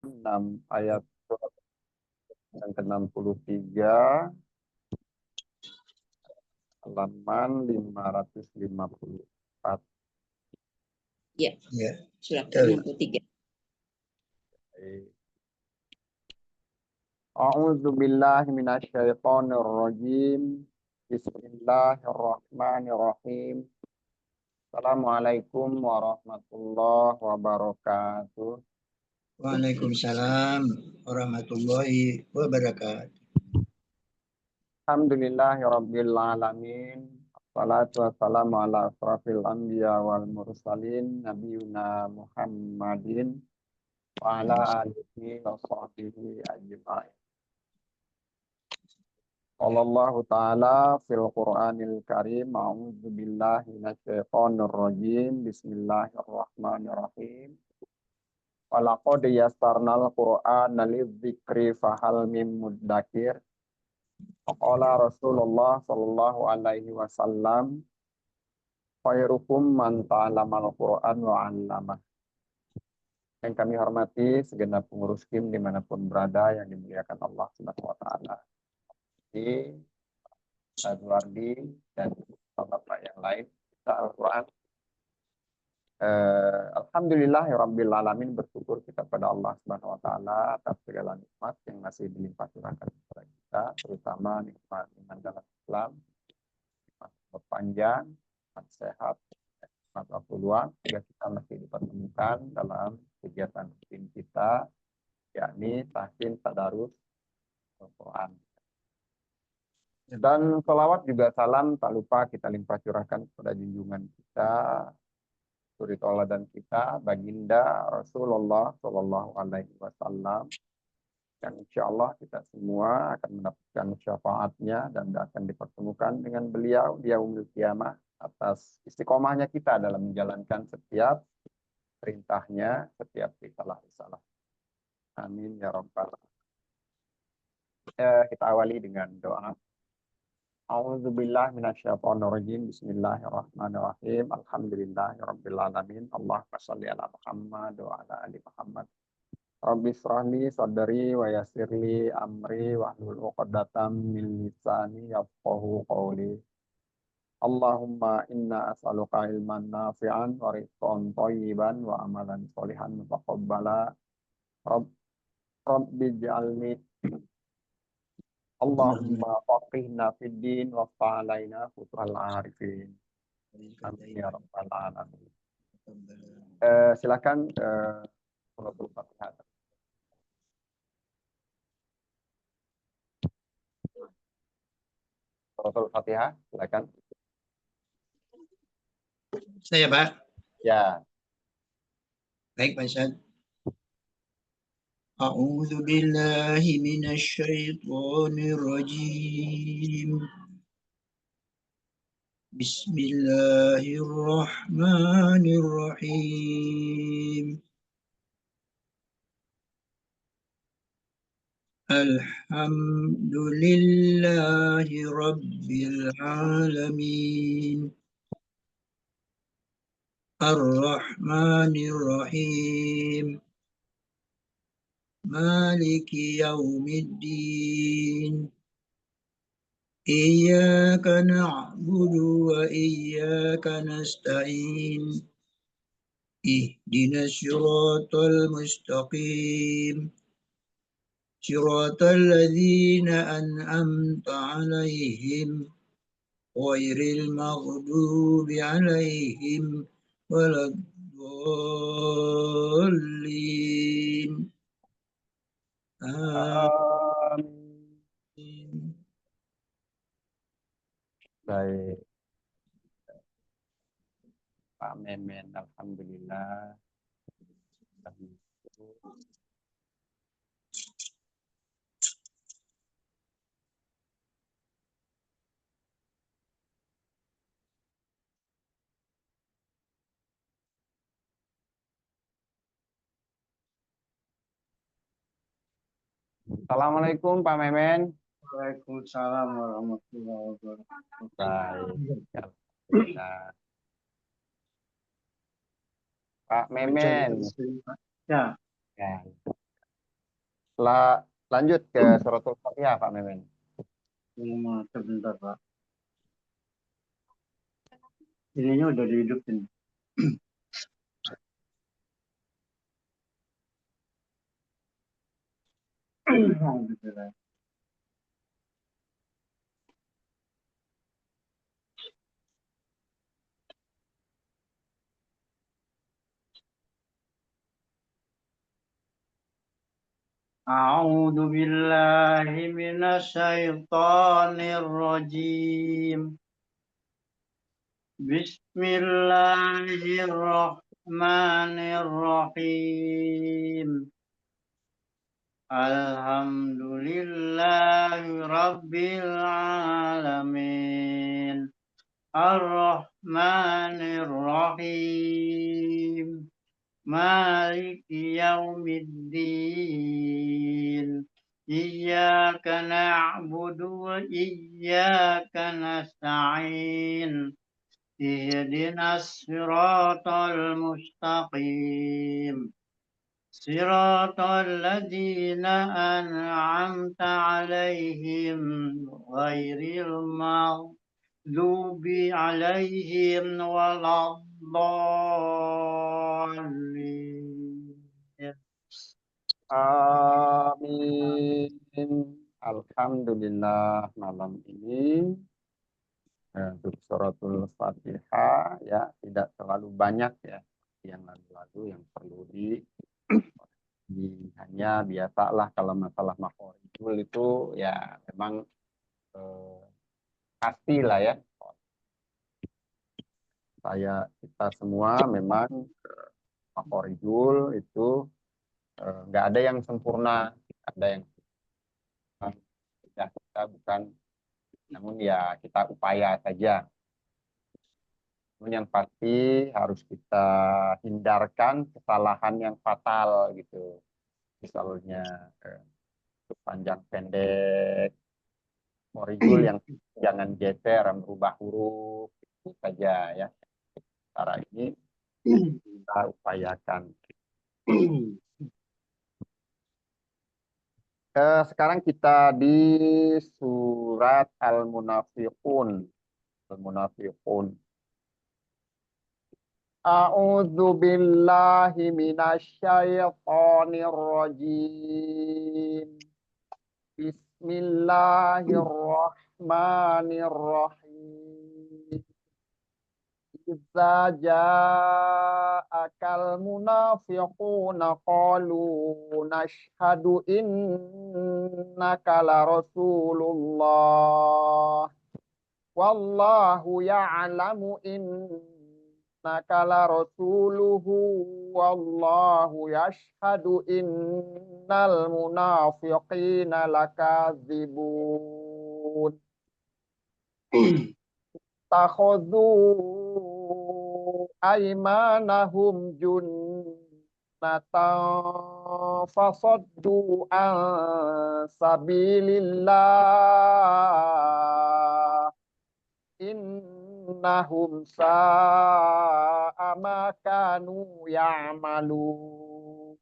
6 ayat yang ke-63 halaman 554. Ya, Ya. surat ke-63. A'udzu billahi minasyaitonir rajim. Bismillahirrahmanirrahim. Assalamualaikum warahmatullahi wabarakatuh. Waalaikumsalam warahmatullahi wabarakatuh. Alhamdulillahirabbil alamin. Wassalatu wassalamu ala asrafil anbiya wal mursalin nabiyuna Muhammadin wa ala alihi wa sahbihi ajma'in. Allahu ta'ala fil Qur'anil Karim. A'udzu billahi minasyaitonir rajim. Bismillahirrahmanirrahim. Walaqad yassarnal Qur'ana lidzikri fahal mim muddakir. Qala Rasulullah sallallahu alaihi wasallam, khairukum man ta'allamal Qur'an wa 'allamah. Yang kami hormati segenap pengurus KIM dimanapun berada yang dimuliakan Allah Subhanahu wa taala. Di Wardi dan bapak yang lain kita Al-Quran. Alhamdulillahirabbil alamin, bersyukur kita pada Allah Subhanahu wa taala atas segala nikmat yang masih dilimpah curahkan kepada kita, terutama nikmat iman dalam Islam, nikmat berpanjang, nikmat sehat, nikmat waktu luang, sehingga kita masih dipertemukan dalam kegiatan rutin kita, yakni tahsin tadarus Al-Quran. Dan salawat juga salam tak lupa kita limpah curahkan kepada junjungan kita, suri tauladan kita, baginda Rasulullah Shallallahu Alaihi Wasallam, yang insya Allah kita semua akan mendapatkan syafaatnya dan akan dipertemukan dengan beliau di yaumil qiyamah atas istiqomahnya kita dalam menjalankan setiap perintahnya, setiap risalah-risalah. Amin ya rabbal alamin. Kita awali dengan doa. A'udzubillah minasyaitonirrajim. Bismillahirrahmanirrahim. Alhamdulillahirabbil alamin. Allahumma shalli ala Muhammad wa ala ali Muhammad. Rabbi shrahli sadri wa yassirli amri wahlul 'uqdatam min lisani yafqahu qawli. Allahumma inna as'aluka ilman nafi'an wa rizqan thayyiban wa amalan sholihan mutaqabbala. Rabbi ij'alni Allahumma faqihna fid din wa fa'alaina futuhal arifin. Amin ya rabbal alamin. Silakan suratul Fatihah. Suratul Fatihah, silakan. Saya, Pak. Ya. Baik, Pak Ustaz. A'udzu billahi minasyaitonir rajim. Bismillahirrahmanirrahim. Alhamdulillahi rabbil alamin. Ar-Rahmanir-Rahim. Maliki yaumiddin. Iyyaka na'budu wa iyyaka nasta'in. Ihdinas siratal mustaqim. Siratal ladzina an'amta 'alaihim ghairil maghdubi 'alaihim waladdallin. Amin. Baik. Pak Memen, alhamdulillah. Assalamualaikum Pak Memen. Waalaikumsalam warahmatullahi wabarakatuh. Baik. Alhamdulillah. Pak Memen. Ya. Ya. Lanjut ke suratul Fatihah, Pak Memen. Sebentar, Pak. Ininya udah dihidupin. Alhamdulillah. أعوذ بالله من الشيطان الرجيم. بسم الله الرحمن الرحيم. الحمد لله رب العالمين. الرحمن الرحيم. مالك يوم الدين. إياك نعبد وإياك نستعين. اهدنا الصراط المستقيم. صراط الذين أنعمت عليهم غير المغضوب عليهم ولا الضالين. Amin. Alhamdulillah malam ini untuk suratul Fatihah ya tidak terlalu banyak ya yang lalu-lalu yang perlu hanya biasalah kalau masalah makhorijul itu ya memang pasti lah ya kita semua memang makhorijul itu nggak ada yang sempurna, ada yang tidak kita bukan, namun ya kita upaya saja. Namun yang pasti harus kita hindarkan kesalahan yang fatal gitu. Misalnya panjang pendek, morijul yang jangan geser, merubah huruf, itu saja ya. Cara ini kita upayakan. Sekarang kita di surat Al-Munafiqun. Al-Munafiqun. A'udzu billahi minasyaitonir rajim. Bismillahirrahmanirrahim. Idza ja'akal munafiquna qalu nashhadu innaka la rasulullah wallahu ya'lamu innaka la rasuluhu wallahu yashhadu innal munafiqina lakadzibun. Takhudhu aymanahum junnatan fasaddu an sabilillah innahum sa'a ma kanu ya'malun.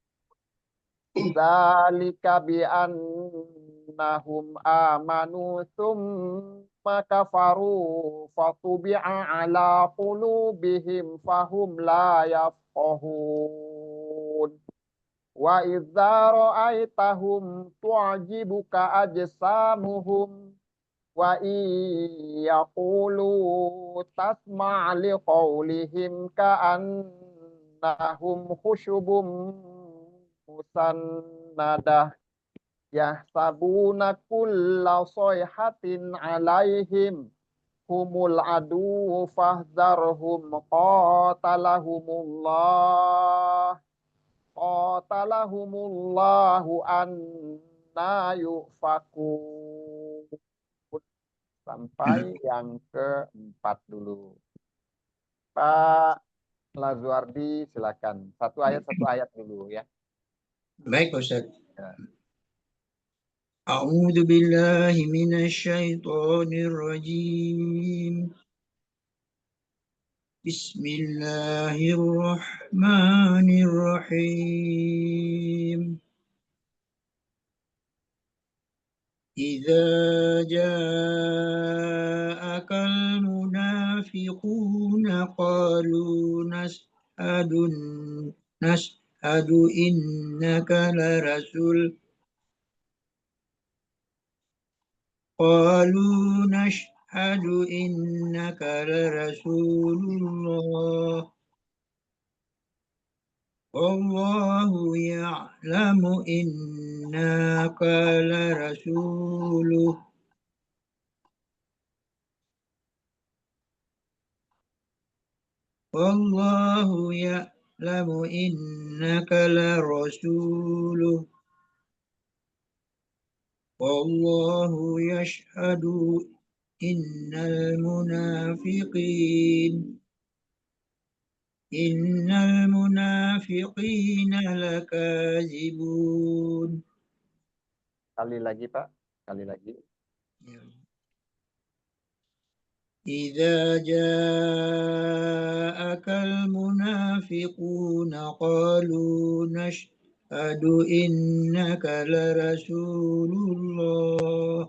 Dzalika bi annahum amanu tsumma kafaru fatubi'a ala qulubihim fahum la yafqahun. Wa idza ra'aitahum tu'jibuka ajsamuhum wa yaqulu tasma' liqaulihim ka'annahum khushubun musannadah yahsabuna kulla sayhatin alaihim humul adu fahdharhum qatalahumullahu anna yufakun. Sampai yang keempat dulu. Pak Lazuardi silakan. Satu ayat dulu ya. Baik, Ustaz. Ya. A'udzu billahi minasyaitonir rajim. Bismillahirrahmanirrahim. إذا جاءك المنافقون قالوا نشهد إنك لرسول قالوا نشهد إنك لرسول الله والله يعلم إنك لرسوله والله يعلم إنك لرسوله والله يشهد إن المنافقين لكاذبون. Kali lagi Pak, kali lagi. إذا جاءك المنافقون قالوا نشهد إنك لرسول الله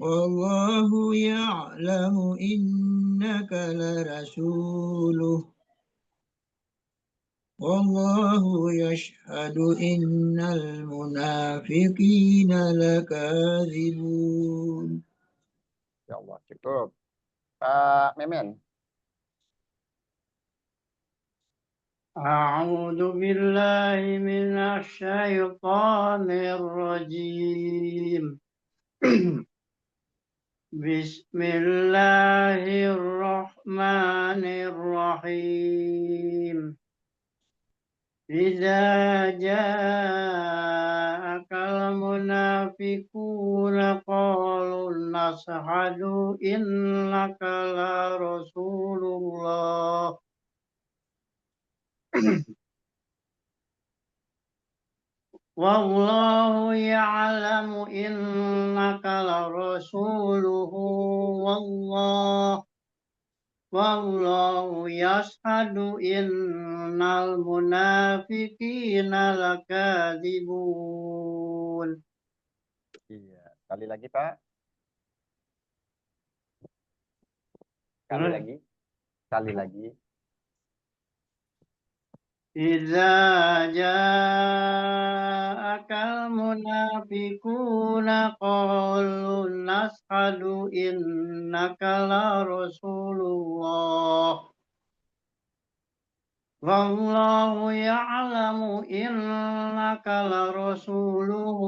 والله يعلم إنك لرسوله والله يشهد إن المنافقين لكاذبون. Ya Allah, cukup. Pak Memen. أعوذ بالله من الشيطان الرجيم بسم الله الرحمن الرحيم إذا جاءك المنافقون قالوا نشهد إنك لرسول الله والله يعلم إنك لرسوله والله يشهد إن المنافقين لكاذبون. Iya, kali lagi Pak. Kali lagi. Kali lagi. إذا جاءك المنافقون قالوا نشهد إنك لرسول الله والله يعلم إنك لرسوله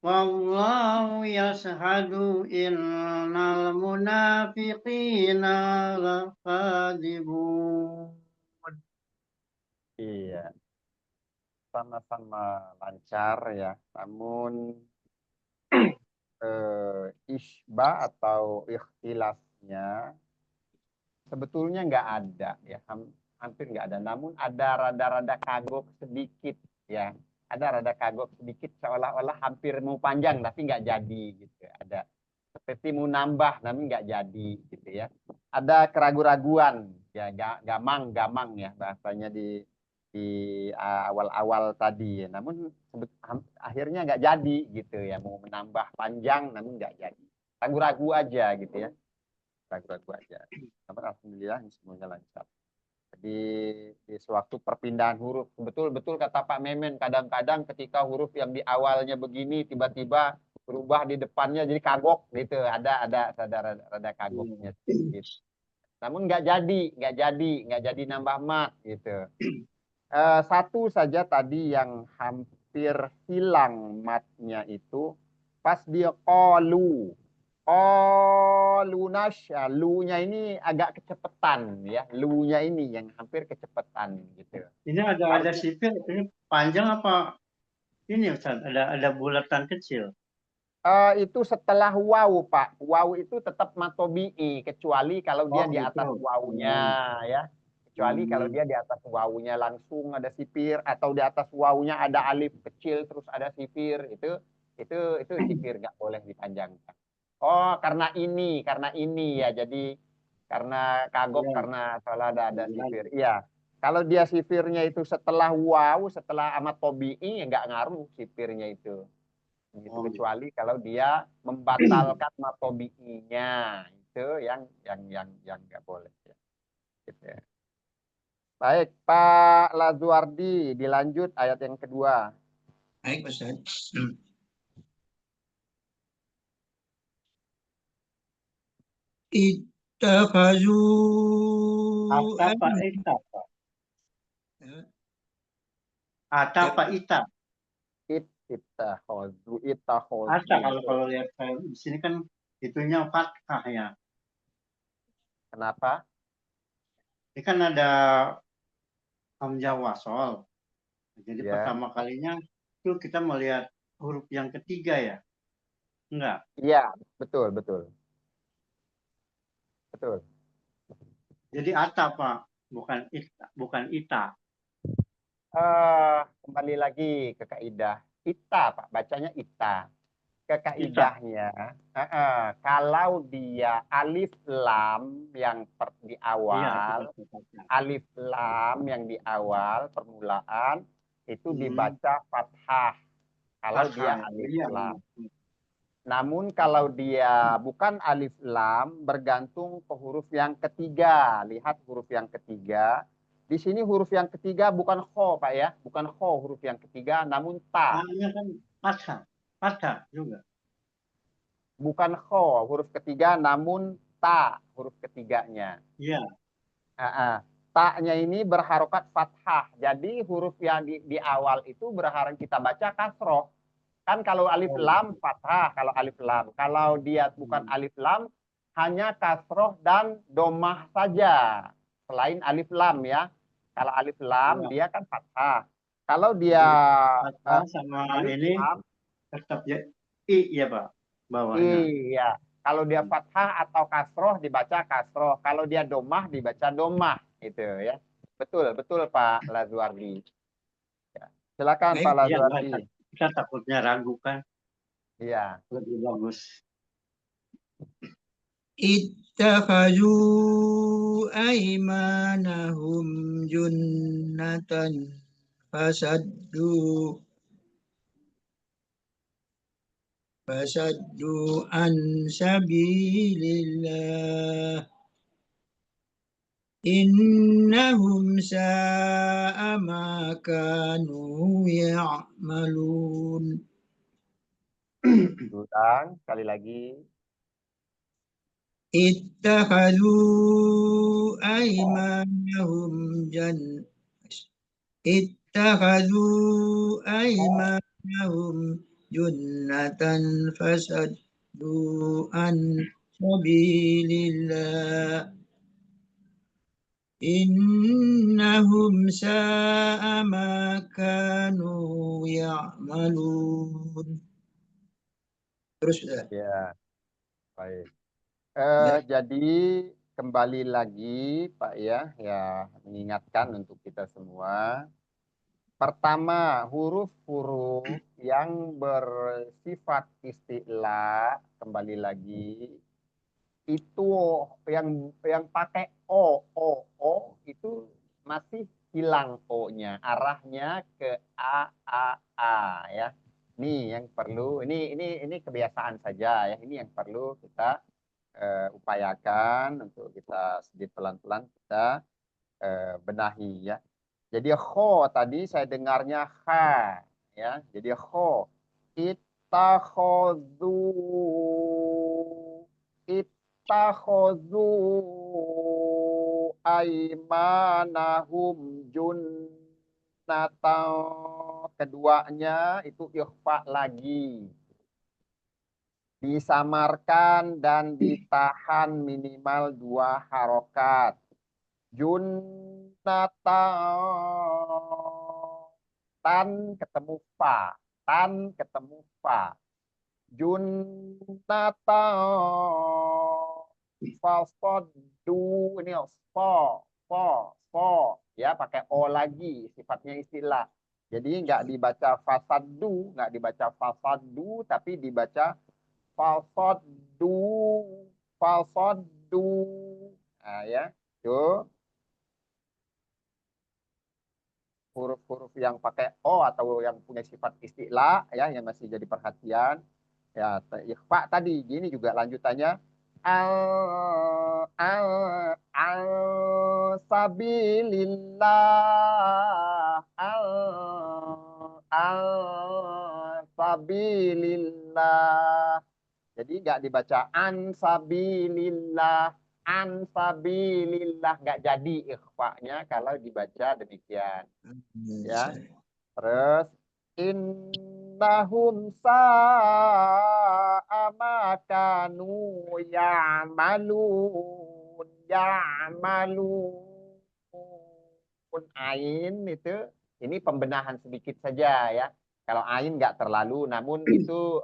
والله يشهد إن المنافقين لكاذبون. Iya, sama-sama lancar ya. Namun isba atau ikhtilafnya sebetulnya nggak ada ya, hampir nggak ada. Namun ada rada-rada kagok sedikit ya. Ada rada kagok sedikit seolah-olah hampir mau panjang tapi nggak jadi gitu. Ada seperti mau nambah namun nggak jadi gitu ya. Ada keraguan-raguan ya, gamang ya bahasanya di awal-awal tadi ya. Namun akhirnya nggak jadi gitu ya, mau menambah panjang namun nggak jadi. Ragu-ragu aja gitu ya. Ragu-ragu aja. Namun alhamdulillah semuanya lancar. Jadi di sewaktu perpindahan huruf, betul-betul kata Pak Memen, kadang-kadang ketika huruf yang di awalnya begini tiba-tiba berubah di depannya jadi kagok gitu, ada rada kagoknya sedikit. Namun nggak jadi nambah mat gitu. Satu saja tadi yang hampir hilang matnya itu pas dia lunas ya, lu-nya ini agak kecepatan ya, lu-nya ini yang hampir kecepatan gitu. Ini ada sipil, ini panjang apa ini Ustaz? Ada bulatan kecil. Itu setelah waw Pak, waw itu tetap matobi'i kecuali kalau dia di atas Gitu. wawnya ya, kecuali kalau dia di atas wawnya langsung ada sipir atau di atas wawnya ada alif kecil terus ada sipir, itu sipir nggak boleh dipanjangkan. Oh karena ini ya, jadi karena kagok Ya. karena salah ada sipir. Iya, Kalau dia sifirnya itu setelah waw, setelah amat tobi'i, ya nggak ngaruh sifirnya itu. Gitu, Oh, gitu. kecuali kalau dia membatalkan matobi'inya, itu yang nggak boleh. Ya. Gitu ya. Baik, Pak Lazuardi, dilanjut ayat yang kedua. Baik, Ustaz. Ittakhazu Ata Pak Ita, Pak. Ata Ya, Pak Ita. Ittakhozu, Ata ittakhozu. kalau lihat di sini kan itunya fathah ya. Kenapa? Ini kan ada hamzah wasol. Jadi Ya, pertama kalinya itu kita melihat huruf yang ketiga ya. Enggak. iya, betul, betul, betul. Jadi ata Pak, bukan ita, bukan ita. Kembali lagi ke kaidah. Ita, Pak, bacanya ita. Ke Ita. kaidahnya, kalau dia alif lam yang di Iya, kita awal, baca. alif lam yang di awal permulaan itu Hmm, dibaca fathah kalau fathah dia ya. alif Iya, lam. iya. Namun kalau dia bukan alif lam, bergantung ke huruf yang ketiga. Lihat huruf yang ketiga. Di sini huruf yang ketiga bukan kho, Pak ya. Bukan kho huruf yang ketiga, namun ta. A-nya kan fathah. Fathah juga. Bukan kho huruf ketiga, namun ta huruf ketiganya. Iya. Ta-nya ini berharokat fathah. Jadi huruf yang di awal itu berharap kita baca kasroh. Kan kalau alif Oh, lam gitu. fathah, kalau alif lam. Kalau dia bukan Hmm. alif lam, hanya kasroh dan domah saja. Selain alif lam ya. Kalau alif lam Iya. dia kan fathah. Kalau dia Jadi fathah eh, sama alif ini lam, tetap ya i ya Pak bawahnya. iya. Kalau dia fathah atau kasroh dibaca kasroh. Kalau dia domah dibaca domah. Itu ya. Betul, betul Pak Lazuardi. Ya. Silakan Pak baik. Iya, Lazuardi. kita takutnya ragu kan Iya. lebih bagus. Ittakhadhu aymanahum junnatan fasaddu fasaddu an sabilillah innahum sa'a ma kanu ya'malun. Ulang sekali lagi. Ittakhadhu aymanahum jan Ittakhadhu aymanahum junnatan fasaddu an sabilillah innahum sa'a ma kanu ya'malun. Terus ya. Ya, baik. Ya. Jadi kembali lagi Pak ya, ya mengingatkan untuk kita semua. Pertama, huruf-huruf yang bersifat isti'la, kembali lagi, itu yang pakai o itu masih hilang o-nya, arahnya ke a ya. Ini yang perlu, ini kebiasaan saja ya, ini yang perlu kita upayakan untuk kita sedikit pelan-pelan kita benahi ya. Jadi kho tadi saya dengarnya kha ya. Jadi kho ittakhozu ittakhozu aimanahum junnatan, keduanya itu ikhfa lagi, disamarkan dan ditahan minimal 2 harokat. Junatan, tan ketemu fa, tan ketemu fa. Junatan, fasodu, ini fo ya pakai o lagi, sifatnya istilah. Jadi nggak dibaca fasadu, nggak dibaca fasadu, tapi dibaca falsodu, falsodu. Nah, ya, tuh. huruf-huruf yang pakai o atau yang punya sifat isti'la ya yang masih jadi perhatian. Ya, ikhfa tadi gini juga lanjutannya al sabilillah al sabilillah. Jadi nggak dibaca an sabilillah nggak jadi ikhfa-nya kalau dibaca demikian ya. Terus innahum sa'a ma kanu ya'malun ain itu ini pembenahan sedikit saja ya. Kalau ain nggak terlalu, namun itu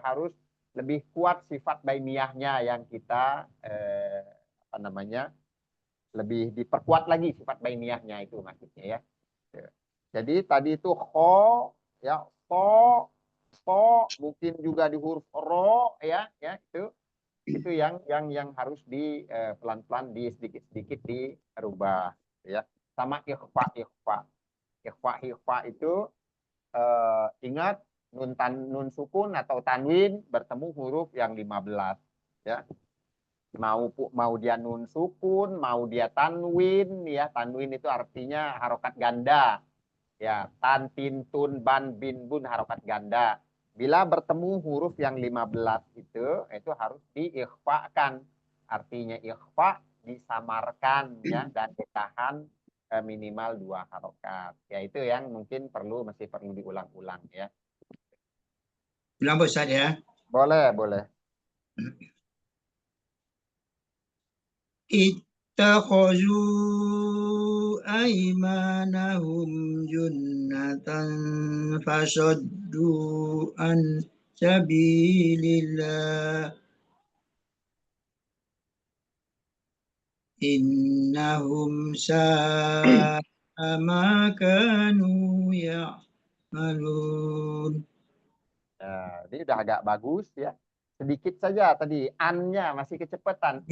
harus lebih kuat sifat bainiyahnya yang kita apa namanya lebih diperkuat lagi sifat bainiyahnya itu maksudnya ya. Jadi tadi itu kho ya to mungkin juga di huruf ro ya itu yang harus di pelan-pelan di sedikit-sedikit dirubah ya. Sama ikhfa itu ingat nun sukun atau tanwin bertemu huruf yang 15 ya. Mau dia nun sukun, mau dia tanwin ya. Tanwin itu artinya harokat ganda. Ya, tan, tin, tun, ban, bin, bun harokat ganda. Bila bertemu huruf yang 15 itu harus diikhfakan. Artinya ikhfa disamarkan ya dan ditahan minimal 2 harokat. Ya itu yang mungkin masih perlu diulang-ulang ya. Bilang Ustaz ya. Boleh, boleh. Ittakhadhu aymanahum junnatan fasaddu an sabilillah innahum sa'a ma kanu ya'malun. Nah, ini udah agak bagus ya. Sedikit saja tadi an-nya masih kecepatan.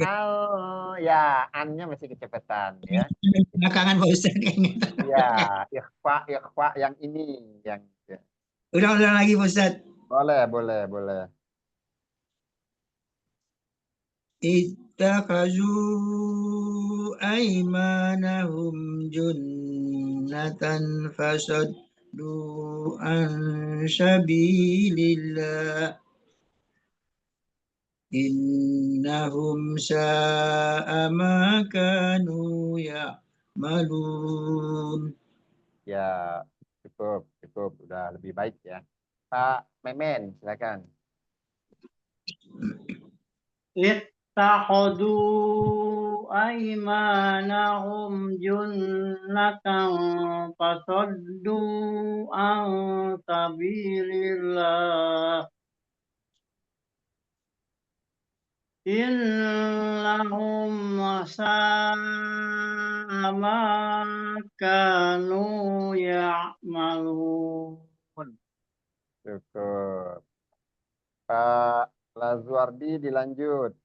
Ya, an-nya masih kecepatan ya. Belakangan Pak Ustaz kayaknya. Ya, ikhfa yang ini yang ya. Ulang lagi Pak Ustaz. Boleh, boleh, boleh. Ittakhazu aymanahum junnatan fasaddu an sabilillah innahum sa'a ma kanu ya'malun. Ya, cukup, cukup. Udah lebih baik ya. Pak Memen, silakan. Ittakhadu aymanahum junnatan fasaddu an sabilillah innahum sa'a ma kanu ya'malun. Cukup. Pak Lazuardi dilanjut.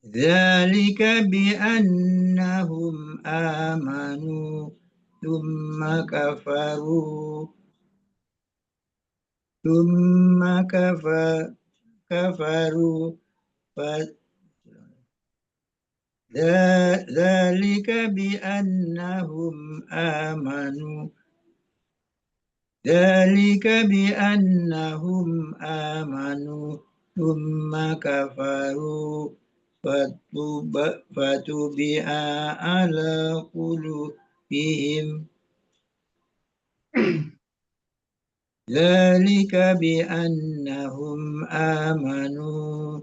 ذلك بأنهم آمنوا ثم كفروا ذلك بأنهم آمنوا ثم كفروا فتبع على قلوبهم ذلك بأنهم آمنوا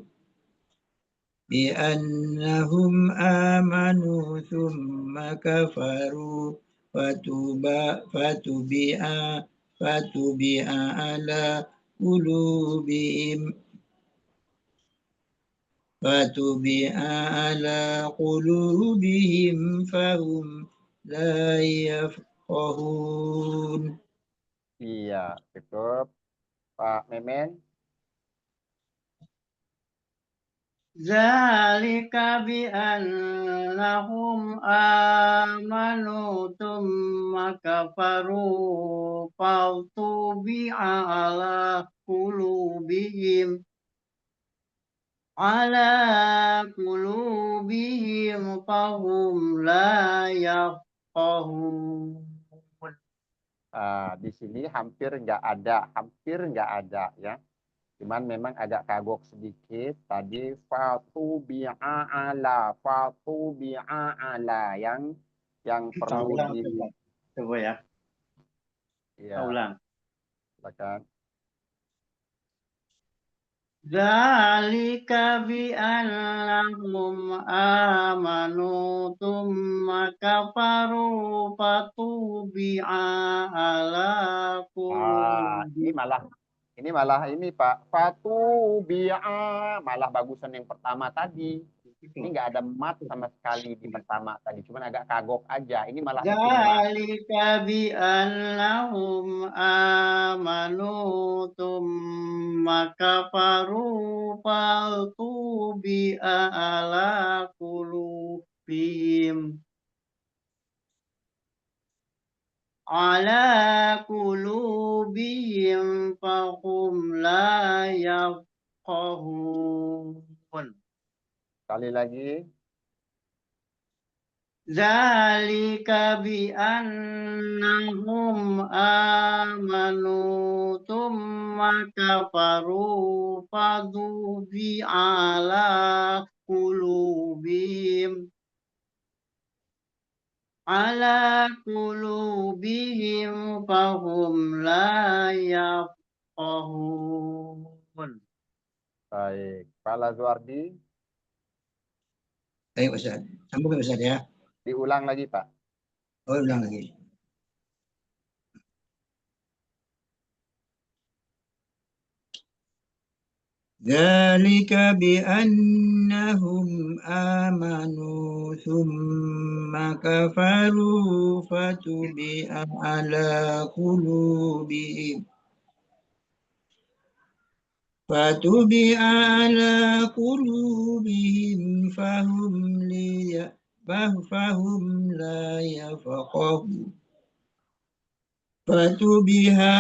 ثم كفروا فتبع على قلوبهم فهم لا يفقهون. Iya, cukup. Pak Memen. Zalika bi annahum amanu thumma kafaru fatubi'a ala qulubihim fahum la yafqahun. Di sini hampir nggak ada ya. Cuman memang agak kagok sedikit. Tadi fatu bi'ala yang perlu Ulang, di coba ya. ya, Ulang. silakan. Zalika bi annahum amanu thumma kafaru fatubi'a ala Ini qulubihim. malah ini Pak. Fatu malah bagusan yang pertama tadi. Ini nggak ada mat sama sekali di pertama tadi. Cuman agak kagok aja. Ini malah bikin mat. Zalika bi annahum amanu thumma kafaru fatubi'a ala qulubihim. Ala qulubihim fahum la yafqahun. Sekali lagi. Zalika bi annahum amanu thumma kafaru fadhubi ala qulubihim fahum la yafqahun. Baik. Pak Lazuardi, Baik Ustaz. Sambung ya Ustaz ya. diulang lagi Pak. Oh, ulang lagi. Dzalika bi annahum amanu thumma kafaru fatubi'a ala qulubihim fahum la yafqahun. Fatubiha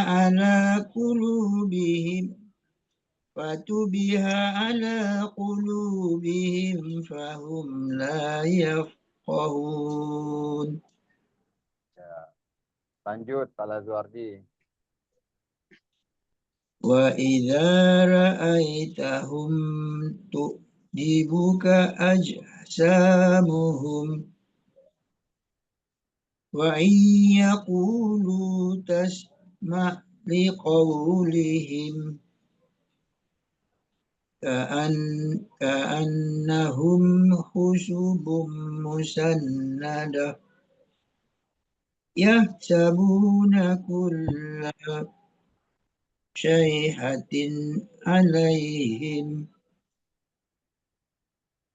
ala qulubihim fahum la yafqahun. Ya. Lanjut Pak Lazuardi. Wa idza ra'aitahum tu'jibuka ajsamuhum wa in yaqulu tasma' liqawlihim ka'annahum khushubun musannadah yahsabuna kulla syaihatin alaihim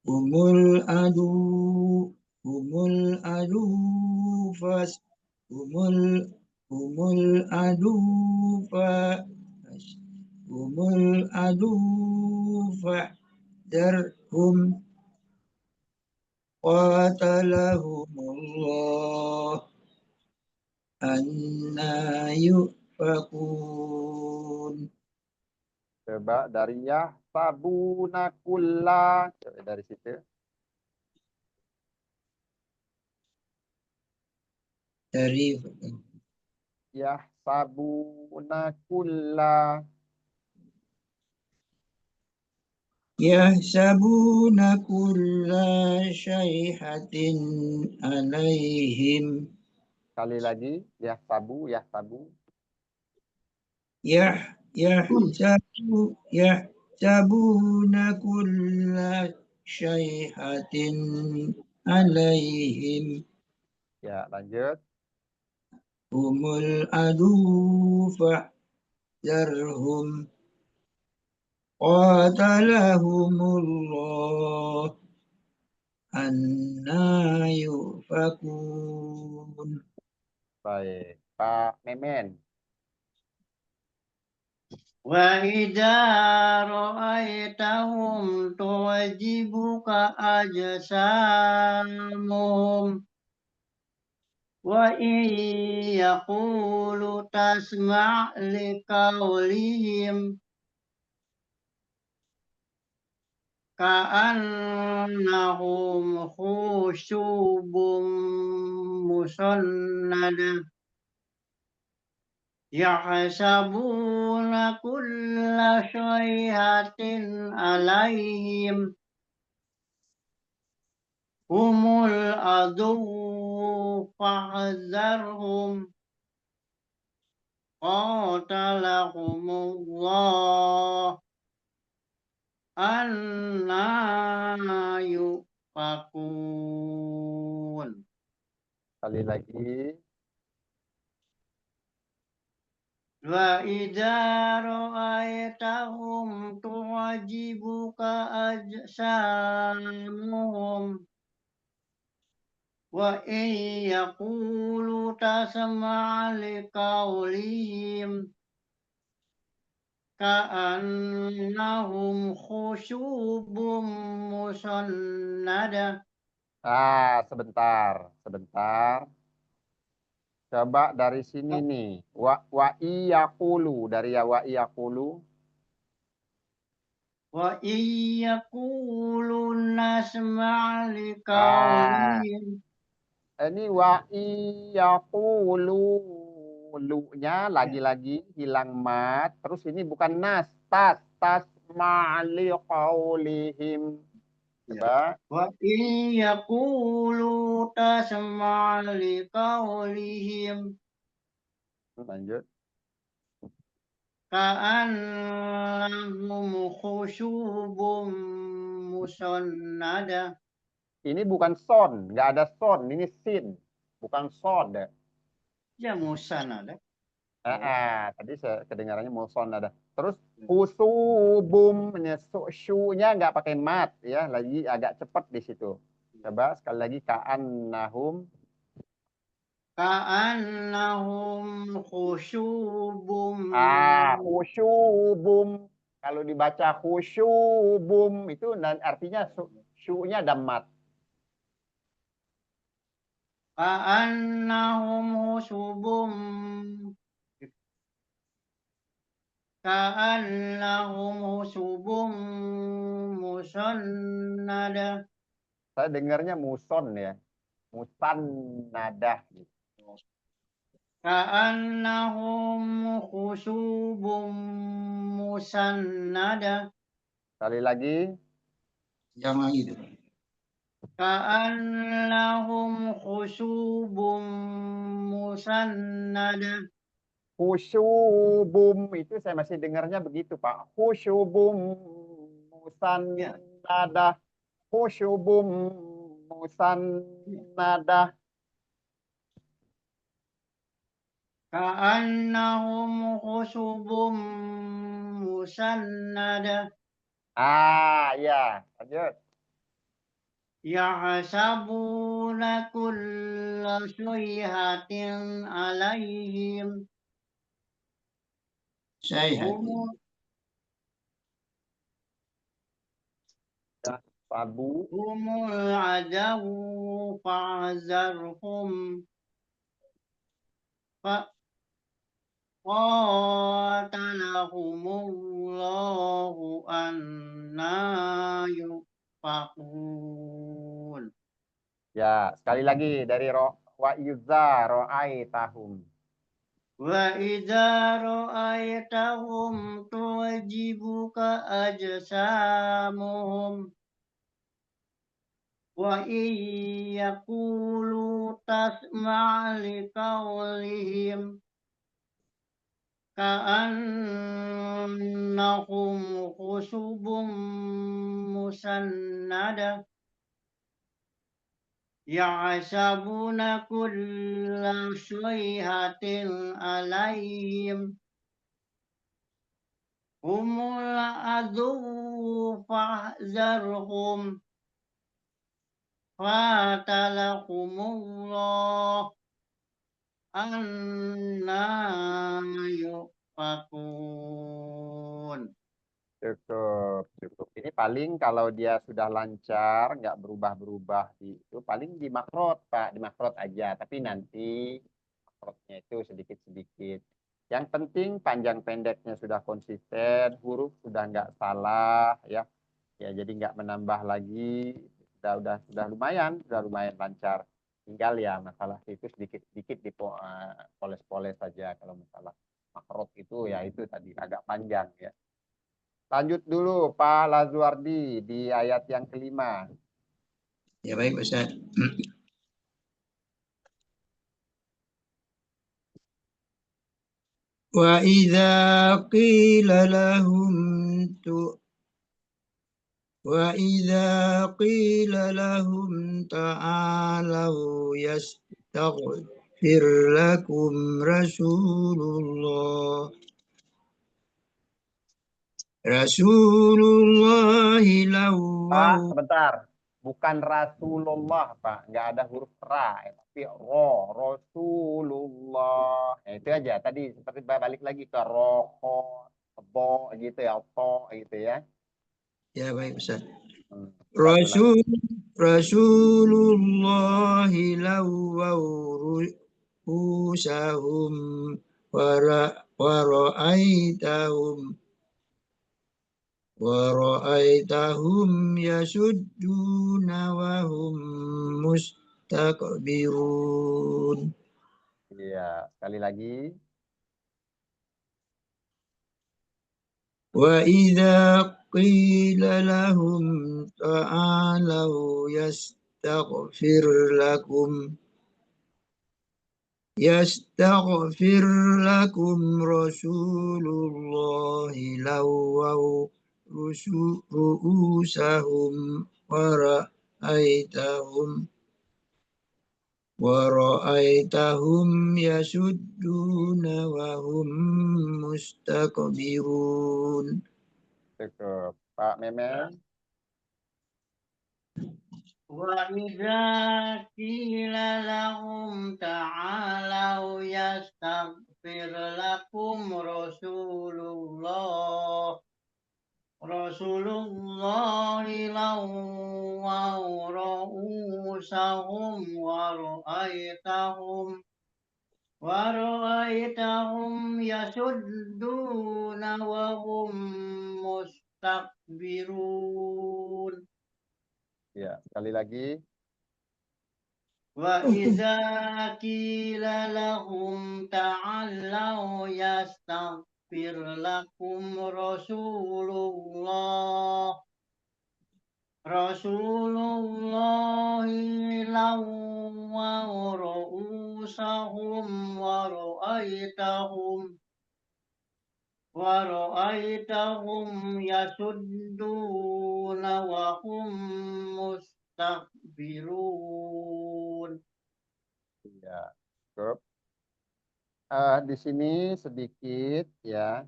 humul adu fahdarhum qatalahumullah anna yufakun. Coba dari sabuna kulla. Coba dari situ. Dari Sabuna kulla. yahsabuna kulla syaihatin alaihim Sekali lagi. Sabu. yahsabuna kulla syaihatin alaihim Ya, lanjut. humul adu fahdarhum qatalahumullah anna yufakun. Baik. Pak Memen. وإذا رأيتهم تعجبك أجسامهم وإن يقولوا تسمع لقولهم كأنهم خشب مسندة يحسبون كل صيحة عليهم هم العدو فاحذرهم قاتلهم الله أنا يؤفكون. Sekali lagi. وإذا رأيتهم تعجبك أجسامهم وإن يقولوا تسمع لقولهم كأنهم خشب مسندة. Sebentar. Coba dari sini nih. Wa iyaqulu, dari ya wa iyaqulu. وإن يقولوا نسمع لقولهم. Ini wa iyaqulu, lu-nya lagi-lagi hilang mat. Terus ini bukan nas, tas ma'li qaulihim. Coba. وإن يقولوا تسمع لقولهم Lanjut. كأنهم خشب مسندة. Ini bukan son, nggak ada son. Ini sin, bukan son. Ya musanada. Tadi saya kedengarannya muson ada. Terus husubum, su-nya nggak pakai mat ya, lagi agak cepat di situ. Coba sekali lagi ka'annahum. Ka'annahum khusyubum. Khusyubum. Kalau dibaca khusyubum itu artinya su-nya ada mat. Ka'annahum khusyubum. Ka'annahum khusyubum musannada. Saya dengarnya muson ya. Musannadah. Ka'annahum khusyubum musannada. Sekali lagi. Yang lagi itu. Ka'annahum khusyubum musannada. Khusyubum itu saya masih dengarnya begitu Pak. Khusyubum musannadah. Khusyubum musannadah. Ka'annahum khusyubum musannada. Ya, lanjut. Yahsabuna kulla sayhatin alaihim. Sayhatin. Sabu. Humul adawu fa'zarhum. Qatalahumullahu anna yufakun. Ya, sekali lagi dari wa iza ra'aitahum. Wa idza ra'aitahum tu'jibuka ajsamuhum wa in yaqulu tasma' liqawlihim ka'annahum khushubun musannada yahsabuna kulla sayhatin alaihim humul aduwwu fahzarhum qatalahumullah anna yufakun. Cukup. Ini paling kalau dia sudah lancar, nggak berubah-berubah itu paling di makrot, Pak, di makrot aja. Tapi nanti makrotnya itu sedikit-sedikit. Yang penting panjang pendeknya sudah konsisten, huruf sudah nggak salah, ya. Ya, jadi nggak menambah lagi. Sudah lumayan lancar. Tinggal ya masalah itu sedikit-sedikit dipoles-poles saja kalau masalah makrot itu ya itu tadi agak panjang ya. Lanjut dulu Pak Lazuardi di ayat yang kelima. Ya baik Ustaz. Wa idza qila lahum وإذا قيل لهم تعالوا يستغفر لكم رسول الله Pak, لووا sebentar. Bukan Rasulullah, Pak. Nggak ada huruf ra, ya, tapi Rasulullah. Ya, itu aja. Tadi seperti balik lagi ke roho, bo gitu ya, to gitu ya. ya baik Ustaz. Kita ulang. Rasulullah lawau rusahum ورأيتهم يسجون وهم مستكبرون. Iya, sekali lagi. وإذا قيل لهم تعالوا يستغفر لكم رسول الله لووا رؤوسهم ورأيتهم يسجون وهم مستكبرون. Cukup. Pak Memeng. وإذا قيل لهم تعالوا يستغفر لكم رسول الله لووا رؤوسهم ورأيتهم يسدون وهم مستكبرون. Ya, sekali lagi. وإذا قيل لهم تعالوا يستغفر لكم رسول الله لووا رؤوسهم ورأيتهم يسدون وهم مستكبرون. Ya, cukup. Di sini sedikit yang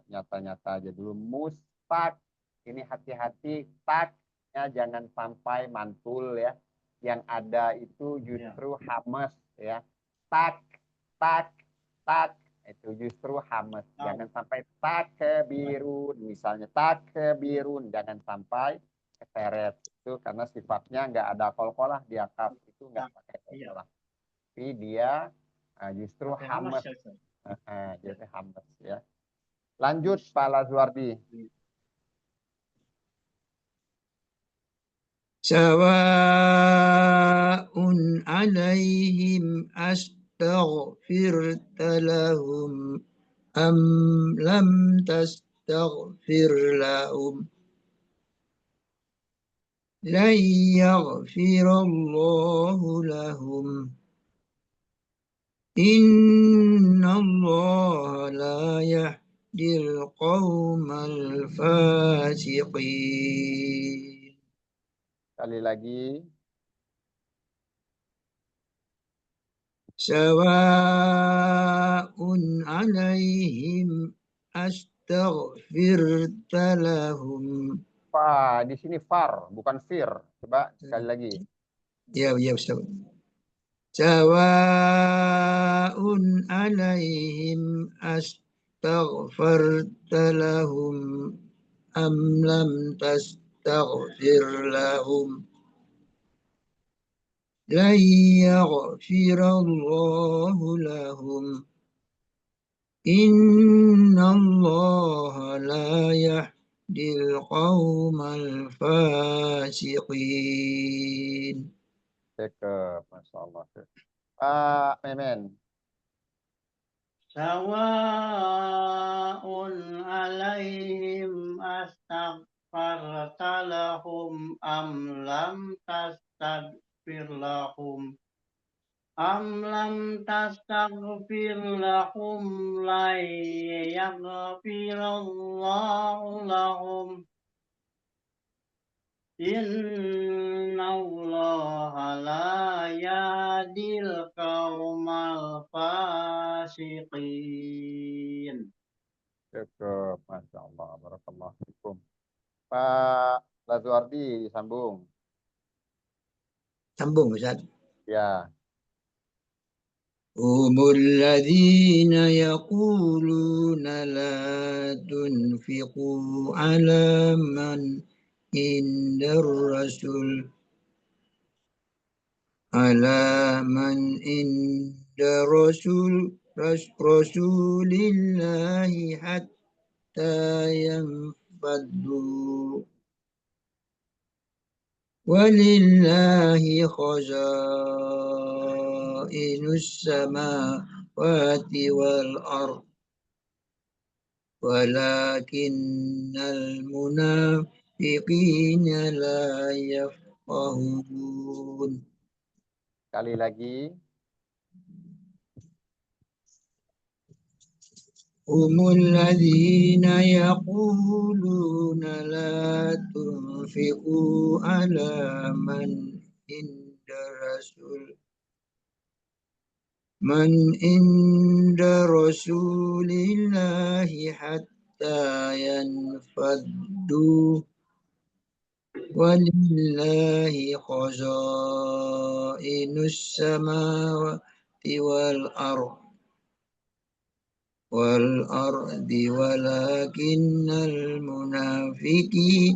nyata-nyata aja dulu. Mustak, ini hati-hati, taknya jangan sampai mantul ya. Yang ada itu justru hamas ya. Tak, tak, tak itu justru hamas. Jangan sampai tak kebirun, misalnya tak kebirun, jangan sampai keseret itu karena sifatnya nggak ada kol-kolah dia kaf itu nggak pakai kol-kolah. Tapi dia justru hamas. Jadi hamas ya. Lanjut Pak Lazuardi. Sawa'un alaihim astaghfirta lahum am lam tastaghfir lahum lan yaghfirallahu lahum innallaha la yahdil qaumal fasiqin. Sekali lagi. Sawa'un alaihim astaghfirta lahum. Di sini far, bukan fir. Coba sekali lagi. Ya, Ustaz. Sawa'un alaihim astaghfirta استغفرت لهم أم لم تستغفر لهم لن يغفر الله لهم إن الله لا يهدي القوم الفاسقين. Cakep, Masya Allah. Pak Memen. Sawa'un alaihim astaghfarta lahum am lam tastaghfir lahum la yaghfirallahu lahum innallaha la yahdil qaumal fasiqin. Cakep, Masya Allah. Barakallahu fikum. Pak Lazuardi disambung. Sambung Ustaz. Ya. هم الذين يقولون لا تنفقوا على من عند الرسول عند رسول الله حتى ينفضوا ولله خزائن السماوات والأرض ولكن المنافقين لا يفقهون. Sekali lagi. هم الذين يقولون لا تنفقوا على من عند رسول الله حتى ينفضوا ولله خزائن السماوات والأرض ولكن المنافقين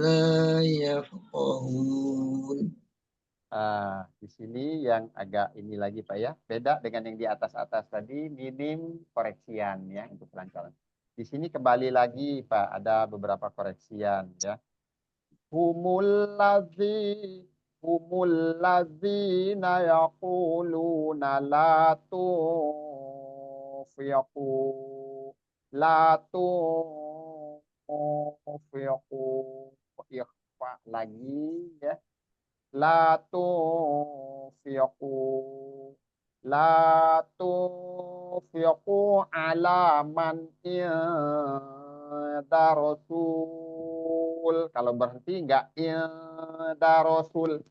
لا يفقهون. Di sini yang agak ini lagi Pak ya, beda dengan yang di atas-atas tadi, minim koreksian ya untuk pelancaran. Di sini kembali lagi Pak, ada beberapa koreksian ya. Humul ladzina yaquluna la tunfiqu ikhfa lagi ya. La tunfiqu ala man inda rasul. Kalau berhenti enggak inda rasul.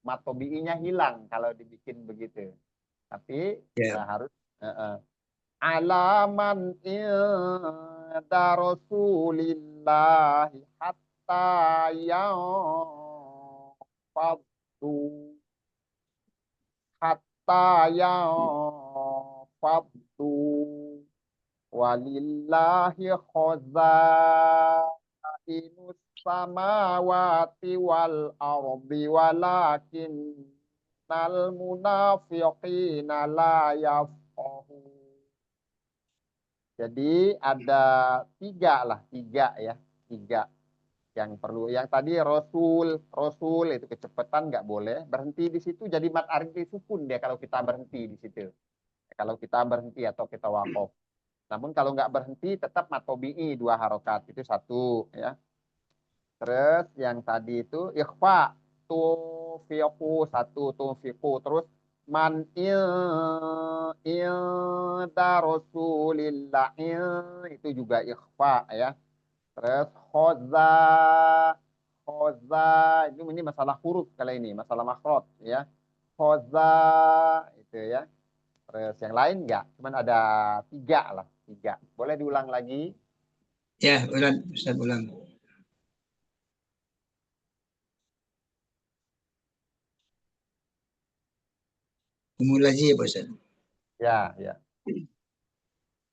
Matobi'inya hilang kalau dibikin begitu. Tapi harus ala man inda rasulillahi hatta yang faddu walillahi khazainus samawati wal ardi walakinnal munafiqina la yafqahun. Jadi ada tiga ya, yang perlu. Yang tadi rasul itu kecepatan nggak boleh, berhenti di situ jadi mat ardi sukun dia kalau kita berhenti di situ. Kalau kita berhenti atau kita waqaf. Namun kalau nggak berhenti tetap matobi'i 2 harokat itu 1 ya. Terus yang tadi itu ikhfa tufiqu 1 tufiqu, terus man inda rasulillah itu juga ikhfa ya. Terus khoza ini masalah huruf kali ini, masalah makhraj ya. Khoza itu ya. Terus yang lain enggak, cuman ada 3. Boleh diulang lagi? Ya, Ustaz ulang. Umul lagi ya Pak Ustaz? Ya.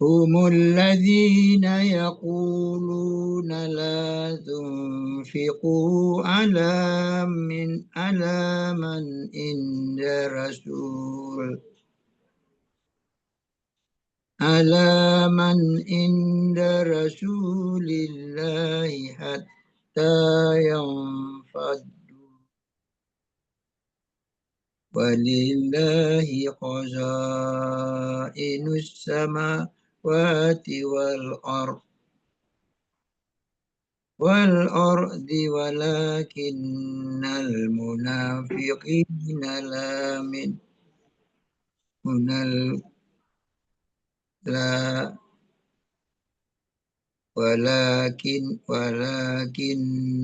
هم الذين يقولون لا تنفقوا على من عند رسول الله حتى ينفضوا ولله خزائن السماوات والأرض ولكن المنافقين لا ولكن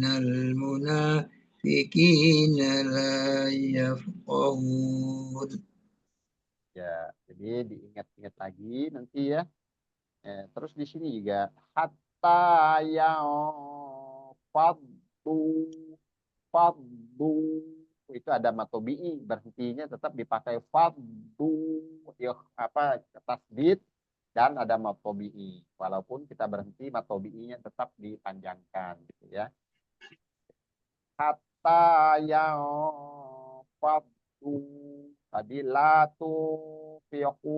المنافقين لا يفقهون. Ya, jadi diingat-ingat lagi nanti ya. Terus di sini juga hatta yang faddu faddu itu ada matobi'i, berhentinya tetap dipakai faddu ya, apa tasdid dan ada matobi'i. Walaupun kita berhenti matobi'inya tetap dipanjangkan gitu ya. Hatta yang faddu tadi la tufiqu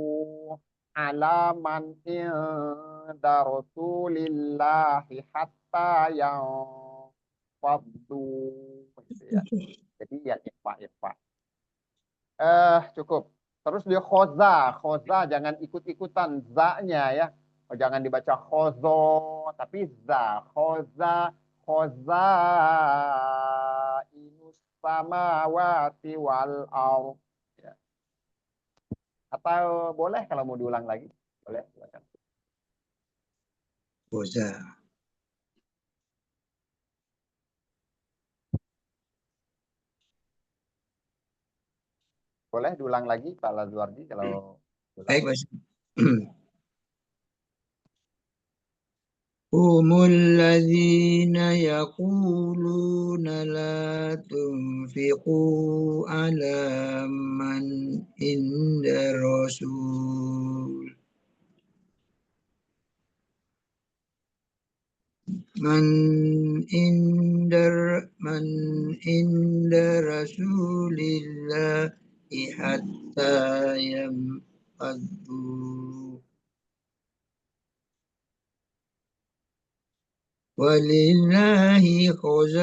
alaman inda rasulillahi hatta yang faddu gitu ya. Jadi ya ikhfa. Cukup. Terus dia khoza jangan ikut-ikutan za-nya ya. Jangan dibaca khozo tapi za, khoza inus samawati wal ardh. Ya. Atau boleh kalau mau diulang lagi? Boleh, silakan. Boza. Boleh diulang lagi Pak Lazuardi kalau Baik, Mas. هم الذين يقولون لا تنفقوا على من عند رسول عند رسول الله حتى ينفضوا ولله خزائن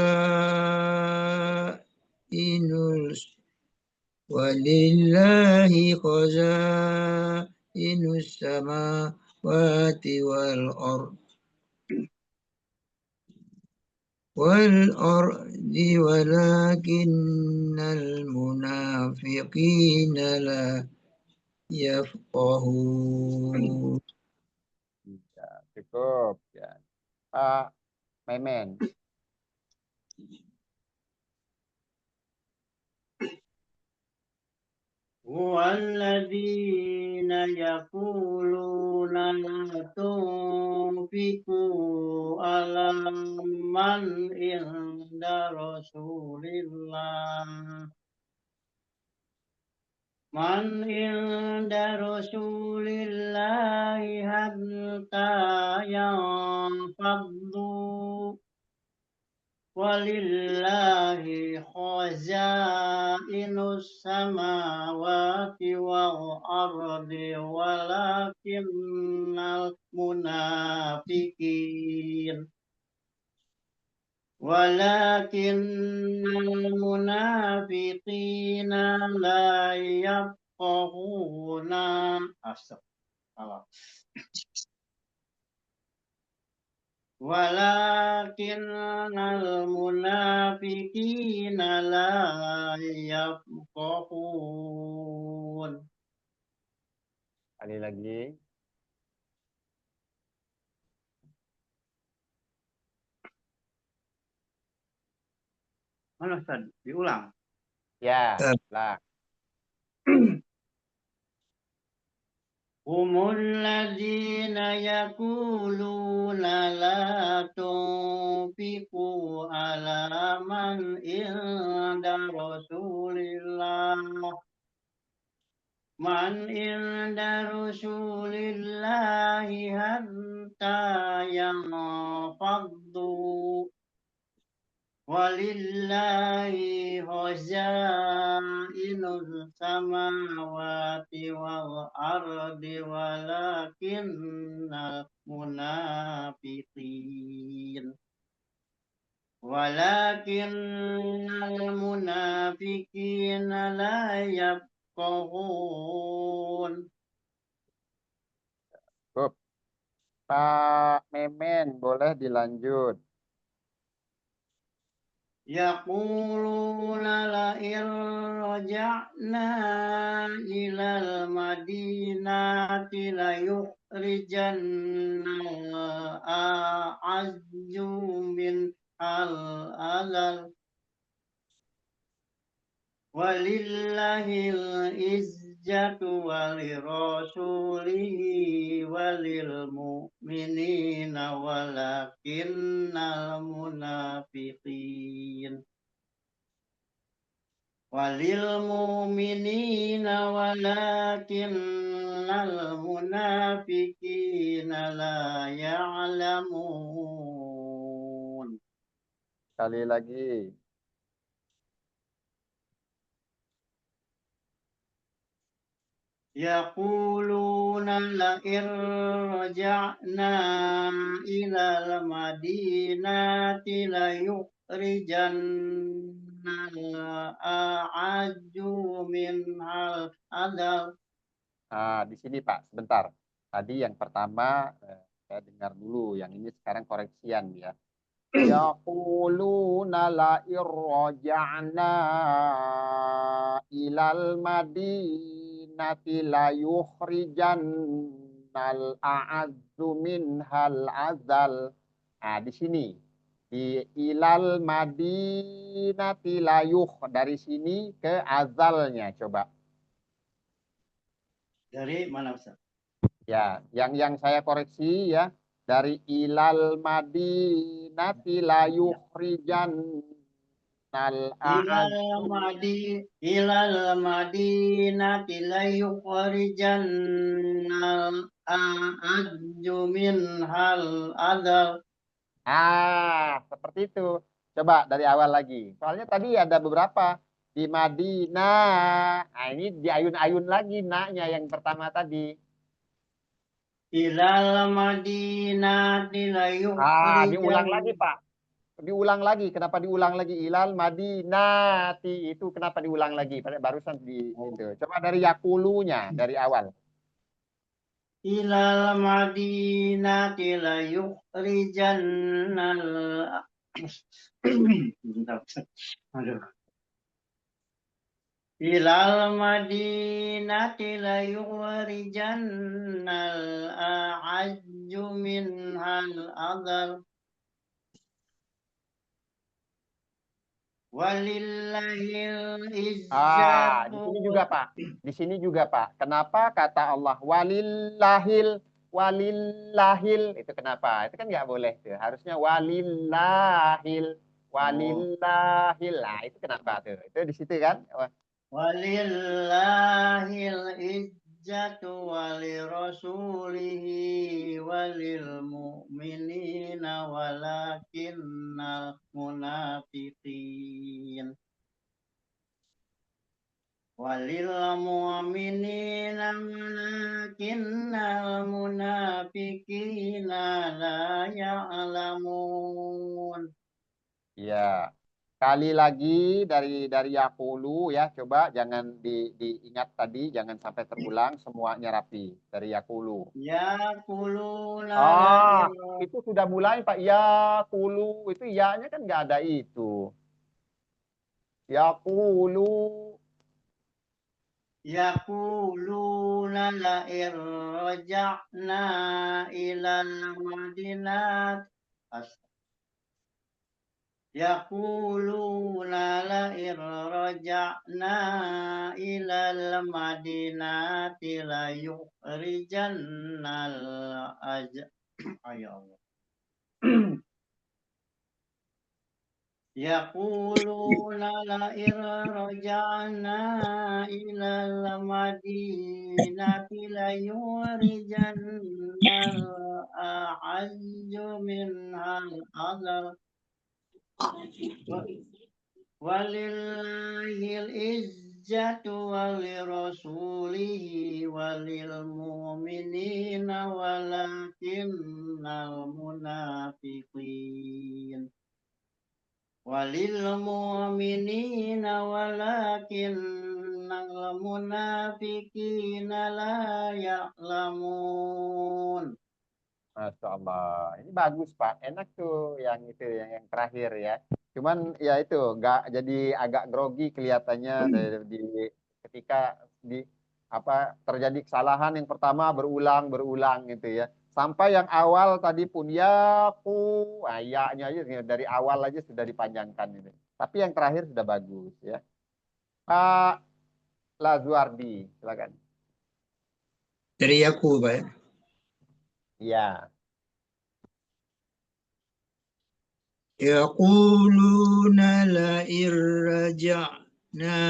السماوات والأرض ولكن المنافقين لا يفقهون. Ya, cukup ya. Pak Memen. والذين يقولون لا تنفقوا على من عند رسول الله حتى ينفضوا ولله خزائن السماوات والأرض ولكن المنافقين لا يفقهون. Astagfirullah. ولكن المنافقين لا يفقهون. Kali lagi. Mana Ustaz? Diulang. Ya, lah. هم الذين يقولون لا تنفقوا على من عند رسول الله Man inda Rasulillahi hatta yang faddu walillahi khazainul samawati wal ardi walakinnal munafiqin la yafqahun. Cukup. Pak Memen, boleh dilanjut. Yaquluna la irja'na ilal madinati la yukhrijanna a'azzu min al-azal walillahil izzatu walirasulihi walil mu'minina walakinnal munafiqin walil mu'minina walakinnal munafiqina la ya'lamun. Sekali lagi. Yaquluna la irja'na ilal madinati la yukhrijanna a'ajju minhal adal. Di sini Pak, sebentar. Tadi yang pertama saya dengar dulu, yang ini sekarang koreksian ya. Yaquluna la irja'na ilal madinati la yukhrijannal a'azzu minhal azal. Di sini di ilal madinati la dari sini ke azalnya coba. Dari mana Ustaz? Ya, yang saya koreksi ya, dari ilal madinati la yukhrijannal a'azzu. Ilal madinati la yukhrijannal a'ajju minhal adal. Seperti itu. Coba dari awal lagi. Soalnya tadi ada beberapa di Madinah. Ini di ayun-ayun lagi naknya yang pertama tadi. Ilal madinati la Diulang yukhrijan. lagi, Pak. Diulang lagi. Kenapa diulang lagi? Ilal madinati itu kenapa diulang lagi? Barusan di itu. Coba dari yakulunya dari awal. Ilal madinati la yukhrijannal. Aduh. Ilal madinati la yukhrijannal a'ajju minhal adal. Walillahil Di izzatu. sini juga Pak. Di sini juga Pak. Kenapa kata Allah walillahil itu kenapa? Itu kan nggak boleh tuh. Harusnya walillahil. Nah, itu kenapa tuh? Itu di situ kan? Walillahil izzatu walirasulihi walil mu'minina walakinnal munafiqin walil mu'minina walakinnal munafiqina la ya'lamun. Iya. Kali lagi dari Yakulu ya, coba jangan diingat tadi, jangan sampai terulang, semuanya rapi dari Yakulu. Yaquluna Itu sudah mulai Pak Yakulu, itu ya-nya kan nggak ada itu. Yakulu. Yaquluna la irja'na ilal madinat. Yaquluna la irja'na ilal madinati la yukhrijannal ya Allah. يقولون لئن رجعنا إلى المدينة ليخرجن الأعز منها الأذل ولله العزة ولرسوله وللمؤمنين ولكن المنافقين وللمؤمنين ولكن المنافقين لا يعلمون. Masya Allah. Ini bagus Pak. Enak tuh yang itu yang terakhir ya. Cuman ya itu nggak jadi agak grogi kelihatannya ketika di apa terjadi kesalahan yang pertama berulang gitu ya. Sampai yang awal tadi pun ya ku ayahnya aja dari awal aja sudah dipanjangkan ini. Tapi yang terakhir sudah bagus ya. Pak Lazuardi, silakan. Dari aku, Pak. Iya. يقولون لئن رجعنا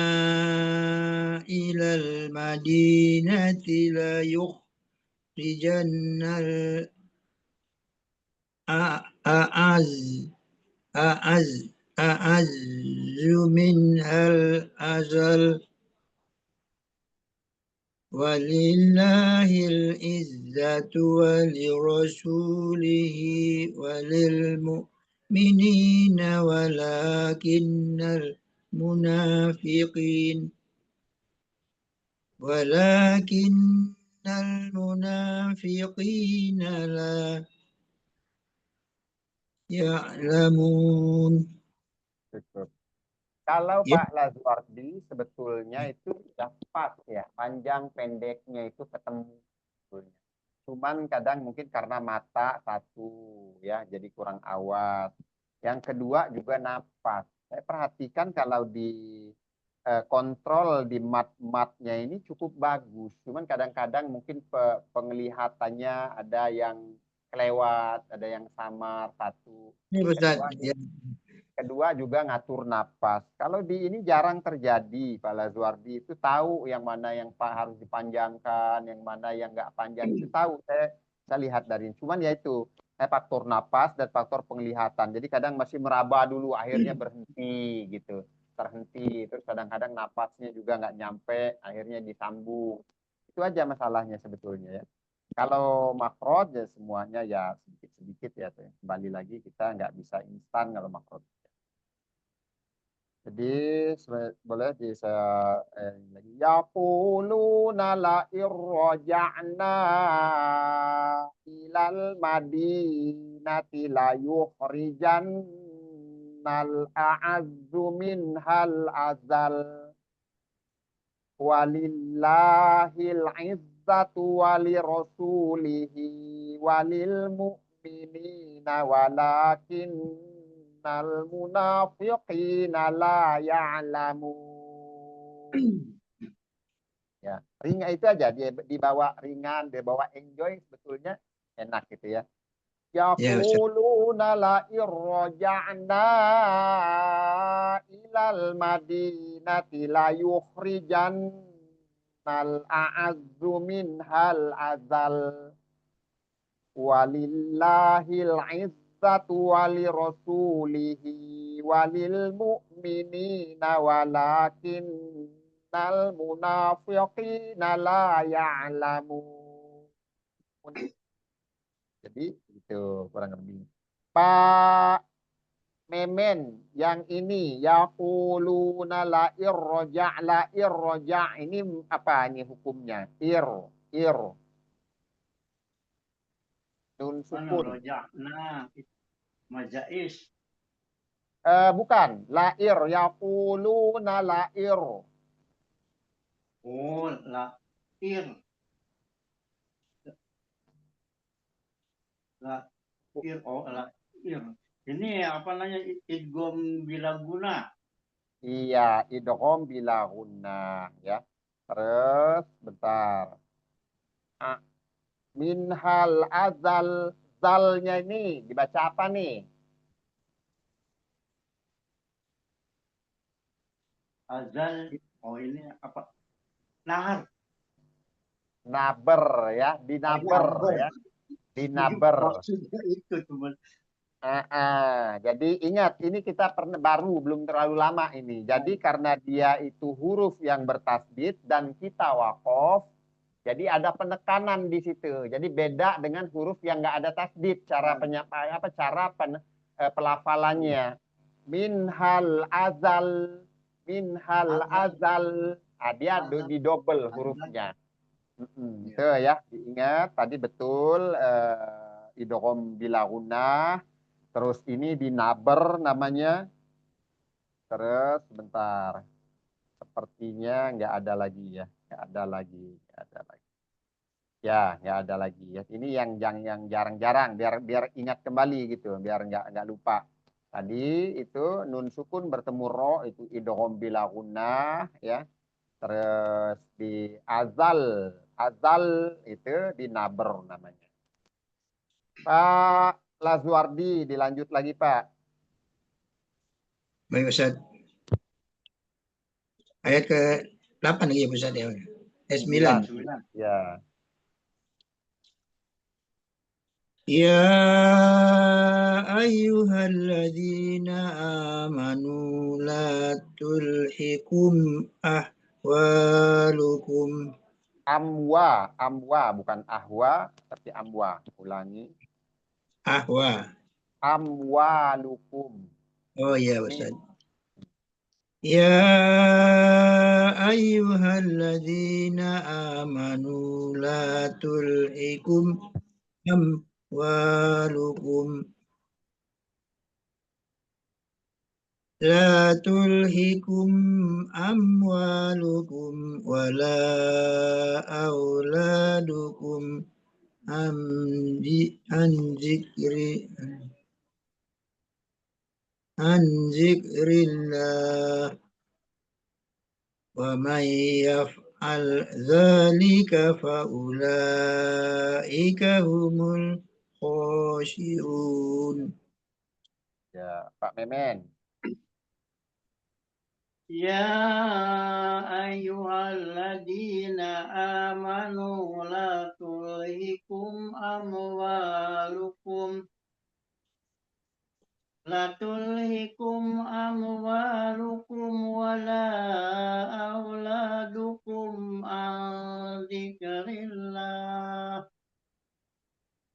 إلى المدينة ليخرجن الأعز أعز منها الأذل ولله العزة ولرسوله وللمؤمنين ولكن المنافقين لا يعلمون. Cukup. Kalau Ya, Pak Lazuardi sebetulnya itu sudah pas ya, panjang pendeknya itu ketemu sebetulnya. Cuman kadang mungkin karena mata satu ya, jadi kurang awas. Yang kedua juga napas. Saya perhatikan kalau di kontrol di mat-matnya ini cukup bagus. Cuman kadang-kadang mungkin penglihatannya ada yang kelewat, ada yang samar satu. ini Ustaz. Kedua Ya, Kedua juga ngatur napas. Kalau di ini jarang terjadi, Pak Lazuardi itu tahu yang mana yang harus dipanjangkan, yang mana yang nggak panjang itu tahu. Saya lihat dari ini. Cuman ya itu, saya faktor napas dan faktor penglihatan. Jadi kadang masih meraba dulu, akhirnya berhenti gitu, terhenti. Terus kadang-kadang napasnya juga nggak nyampe, akhirnya disambung. Itu aja masalahnya sebetulnya ya. Kalau makrot ya semuanya ya sedikit-sedikit ya. Kembali lagi kita nggak bisa instan kalau makrot. Jadi boleh di saya lagi. Yaquluna la irraja'na ilal madinati la yukhrijannal a'azzu minhal azal walillahil izzatu walirasulihi walil mu'minina walakinnal munafiqina la ya'lamun. Ya, ringan itu aja dia dibawa ringan, dibawa enjoy sebetulnya enak gitu ya. ya Ustaz. Yaquluna la irraja'na ilal madinati la yukhrijannal a'azzu minhal azal walillahil izzatu walirasulihi walil mu'minina walakinnal munafiqina la ya'lamun. Jadi itu kurang lebih. Pak Memen yang ini yaquluna la irroja ini apa ini hukumnya? Ir nun Mana sukun. roja'na majais. Bukan lair yaquluna lair. Oh, lahir. Lahir. Oh, lahir. Ini apa namanya idgom bilaguna. Iya, idgham bila gunnah ya. Terus bentar. Ah, minhal azal zalnya ini dibaca apa nih? Azal. Oh ini apa? Nahar. Naber ya, dinaber Naber. ya. Dinaber. Maksudnya itu teman. Jadi ingat, ini kita baru, belum terlalu lama ini. Jadi karena dia itu huruf yang bertasdid dan kita wakof, jadi ada penekanan di situ. Jadi beda dengan huruf yang nggak ada tasdid. Cara penyampaian cara pelafalannya. Minhal azal, minhal azal. Dia di double hurufnya. Itu ya, diingat tadi betul idgham bila gunnah. Terus ini dinaber namanya. Terus sebentar. Sepertinya nggak ada lagi ya. Nggak ada lagi. Nggak ada lagi. Ya, nggak ada lagi ya. Ini yang jarang-jarang biar ingat kembali gitu, biar nggak lupa. Tadi itu nun sukun bertemu ro itu idgham bila gunnah ya. Terus di azal itu dinaber namanya. Pak Lazuardi dilanjut lagi Pak. Baik Ustaz. Ayat ke-8 lagi ya Ustaz ya. Ayat 9. 9. Ya. Ya ayyuhalladzina amanu la tulhikum ahwalukum. Amwa bukan ahwa tapi amwa. Ulangi. Ahwa. Amwalukum. Oh iya Ini Ustaz. Ya ayyuhalladzina amanu la tulhikum amwalukum. La tulhikum amwalukum wala auladukum an zikrillah wa man yaf'al dzalika fa ulaika humul khasirun. ya Pak Memen. Ya ayyuhalladzina amanu la tulhikum amwalukum wala auladukum an dzikrillah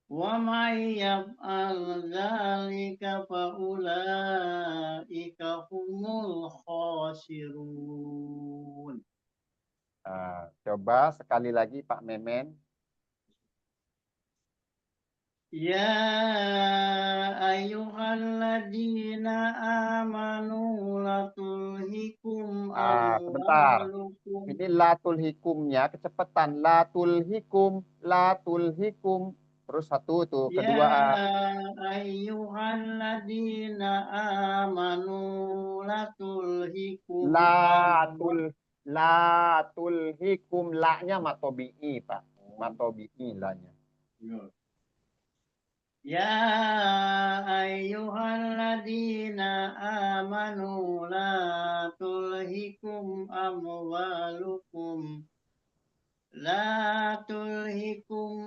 wa may yaf'al dzalika fa ulaika humul khasirun. Coba sekali lagi Pak Memen. Ya ayyuhalladzina amanu la tulhikum Sebentar. amwalukum. Ini latul hikumnya kecepatan. Latul hikum. Terus satu tuh Ya kedua ayyuhalladzina amanu la tulhikum latul hikum la-nya matobi'i Pak. Matobi'i la-nya. Ya ayyuhalladzina amanu la tulhikum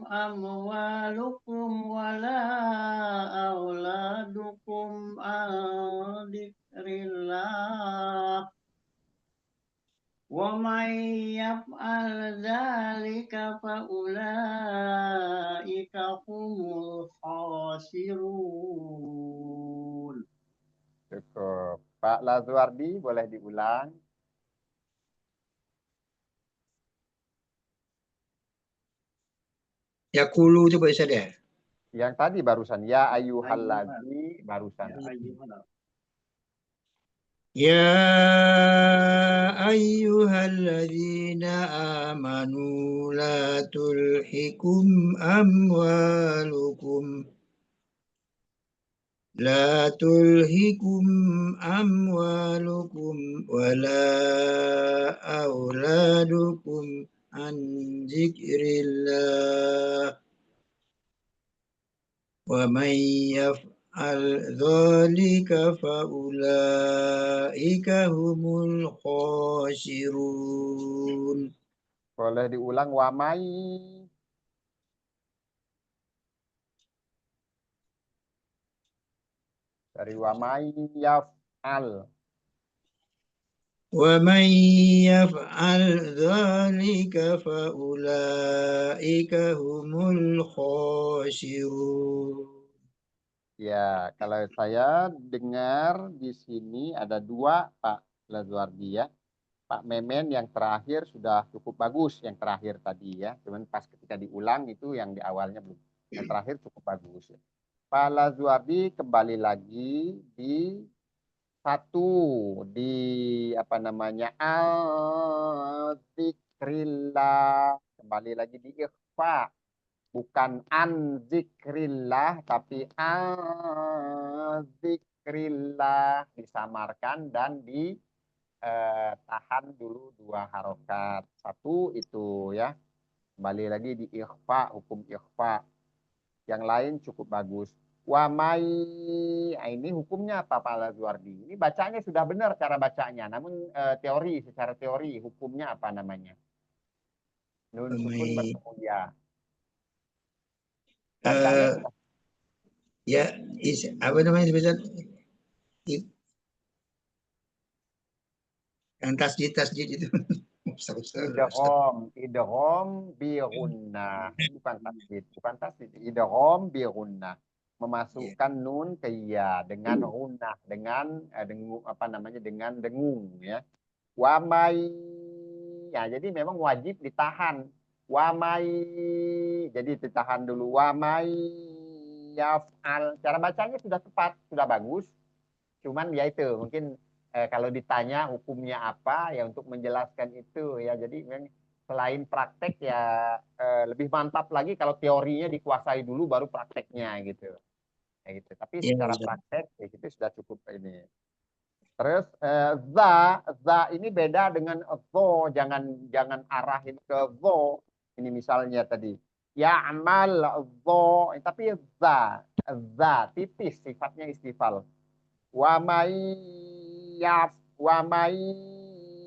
amwalukum wala auladukum an dzikrillah wa may yaf'al dzalika fa ulaika humul khasirun. Cukup. Pak Lazuardi boleh diulang. Yakulu coba Ustaz ya. Yang tadi barusan ya ayyuhallazi barusan. Ya ayyuhalladzina amanu la tulhikum amwalukum wala auladukum an zikrillah wa man ذلك فأولئك هم الخاسرون. Boleh diulang wamai. Dari wamai yaf'al. ومن يفعل ذلك فأولئك هم الخاسرون. Ya, kalau saya dengar di sini ada dua Pak Lazuardi ya. Pak Memen yang terakhir sudah cukup bagus yang terakhir tadi ya. Cuman pas ketika diulang itu yang di awalnya belum. Yang terakhir cukup bagus ya. Pak Lazuardi kembali lagi di satu di apa namanya al-zikrillah, kembali lagi di ikhfa, bukan an zikrillah tapi al-zikrillah, disamarkan dan ditahan dulu dua harokat. Satu itu ya, kembali lagi di ikhfa, hukum ikhfa. Yang lain cukup bagus. Wamai, ini hukumnya apa Pak Lazuardi? Ini bacanya sudah benar cara bacanya, namun teori, secara teori hukumnya apa namanya? Nun sukun ومن bertemu ya. Bacanya eh, sudah. ya apa namanya Ustaz? Yang tasjid itu. Idgham bi gunnah. Ini bukan tasdid, bukan tasdid. Idgham bi gunnah. Memasukkan nun ke ya dengan gunnah, dengan dengung apa namanya? Dengan dengung ya. Wamai, ya jadi memang wajib ditahan. Wamai, jadi ditahan dulu. Wamai yaf'al. Cara bacanya sudah tepat, sudah bagus. Cuman ya itu mungkin kalau ditanya hukumnya apa ya untuk menjelaskan itu ya. Jadi memang selain praktek ya lebih mantap lagi kalau teorinya dikuasai dulu baru prakteknya gitu. Ya gitu. Tapi Ya, secara Ustaz. praktek ya itu sudah cukup ini. Terus za ini beda dengan zo, jangan arahin ke zo. Ini misalnya tadi ya'mal zo, tapi za tipis sifatnya istifal. Wa may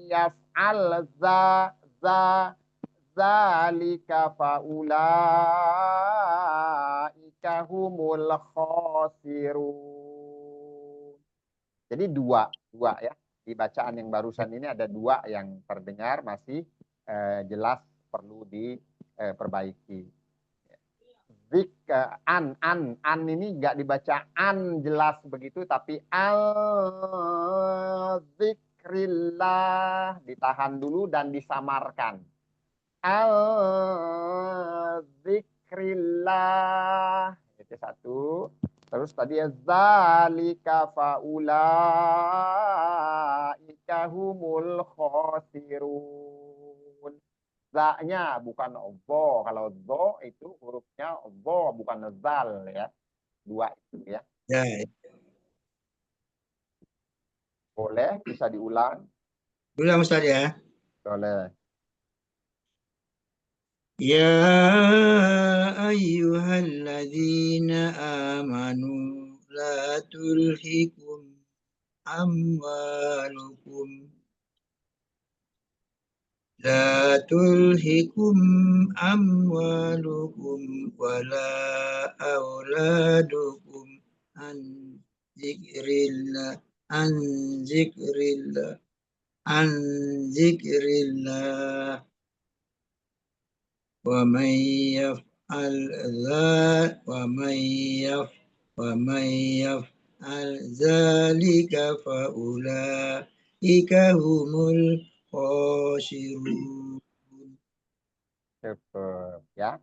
yaf'al za zalika faulaika humul khasirun. Jadi dua ya. Di bacaan yang barusan ini ada dua yang terdengar masih jelas perlu diperbaiki. An ini nggak dibaca an jelas begitu, tapi al zikrillah ditahan dulu dan disamarkan. Al zikrillah itu satu. Terus tadi ya zalika faulaika humul khasirun. Za-nya bukan zo. Kalau zo itu hurufnya zo bukan zal ya. Dua itu ya. Ya, Boleh bisa diulang. ulang Ustaz ya. Boleh. Ya ayyuhalladzina amanu la tulhikum amwalukum لا تلهكم أموالكم ولا أولادكم عن ذكر الله عن ذكر الله عن ذكر الله ومن يفعل ذلك ومن يفعل ذلك فأولئك هم الخاسرون. Cukup ya.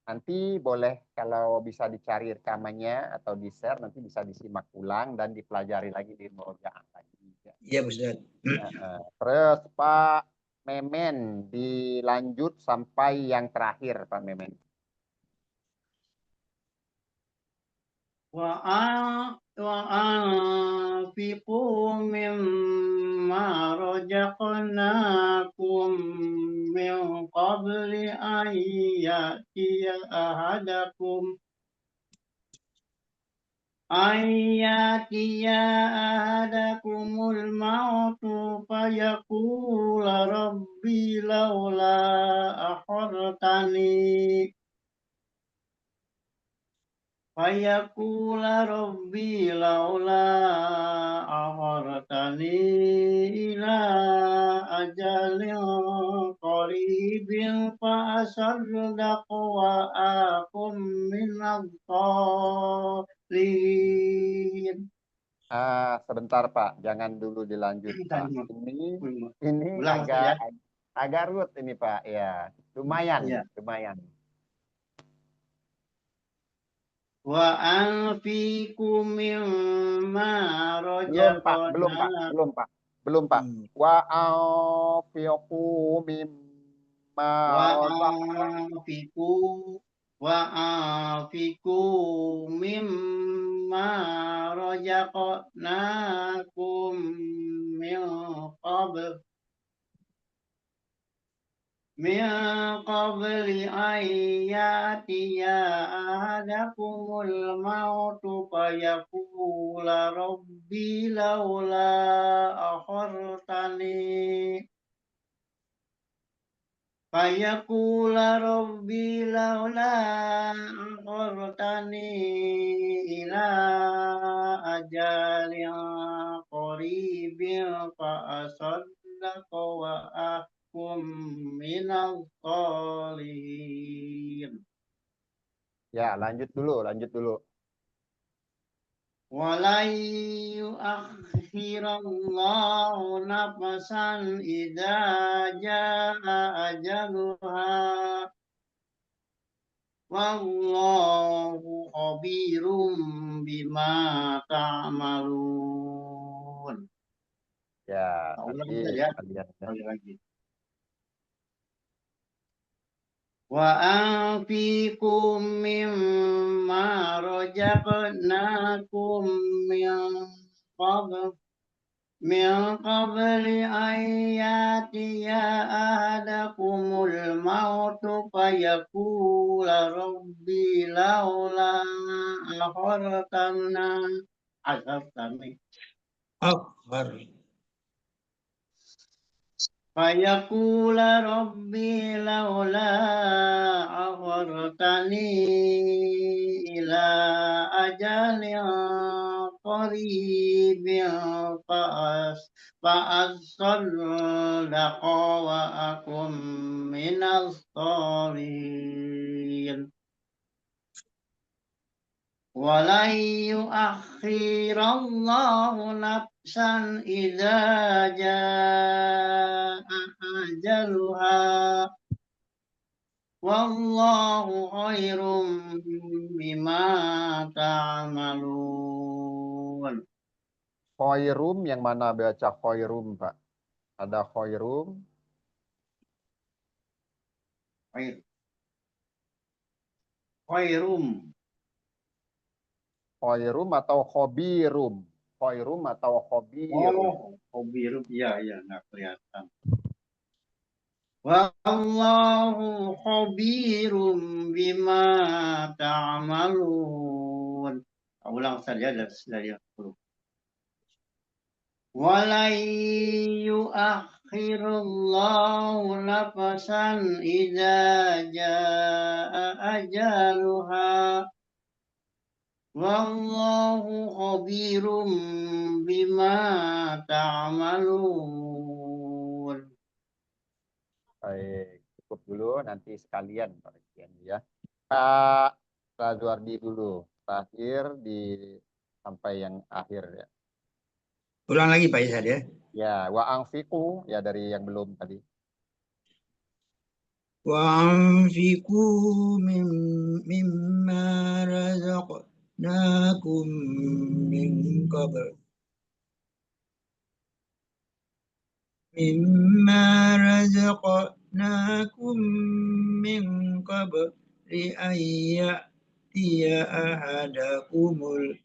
Nanti boleh kalau bisa dicari rekamannya atau di share nanti bisa disimak ulang dan dipelajari lagi di murojaah lagi. Ya. Iya Ustaz. Terus Pak Memen dilanjut sampai yang terakhir Pak Memen. وأنفقوا مما رزقناكم من قبل أن يأتي أحدكم ayatiya ahadakumul mautu fayaqula rabbi laula akhartani fayaqula rabbi laula akhartani ila ajalin qaribin fa asaddaq wa akum minadh sholihin. Sebentar Pak, jangan dulu dilanjut Pak. Ini Ulang saja. agak ruwet ini Pak. Ya, lumayan, Ya. lumayan. Wa anfiqu mimma Belum Pak, belum Pak, razaqnakum. belum Pak, belum Pak. Wa anfiqu mimma Wa razaqnakum. anfiqu mimma razaqnakum min qabl min qabli an ya'tiya ahadakumul mautu fayaqula rabbi laula akhartani ila ajalin qaribin fa asaddaqa wa akum minadh sholihin. Ya, lanjut dulu. Walan yu'akhirallahu nafsan idza jaa ajaluha wallahu khabirum bima ta'malun. Ya, Ulang nanti saja. kalian. Lagi. Wa anfiqu mimma razaqnakum min qabli an ya'tiya ahadakumul mautu fayaqula rabbi laula akhartani fayaqula rabbi laula akhartani ila ajalin qaribin fa'asaddaqa wa akum minadh sholihin. Walan yu'akhirallahu nafsan idza jaa ajaluha wallahu khairum bima ta'malun. Khairum yang mana baca khairum Pak? Ada khairum. Khairum. Khairum atau khobirum? Khairum atau khobirum? Oh, khobirum. Iya, nggak kelihatan. Wallahu khabirum bima ta'malun. Ulang saja dari aku. Walan yu'akhirullahu nafsan idza jaa ajaluha wallahu khabirum bima ta'malun. Baik, cukup dulu nanti sekalian pengertian ya. Pak Razuardi dulu, terakhir sampai yang akhir ya. Ulang lagi Pak Isad ya. Ya, wa anfiqu ya dari yang belum tadi. Wa anfiqu mimma razaqnakum min qabl li ayyatiya ahadakumul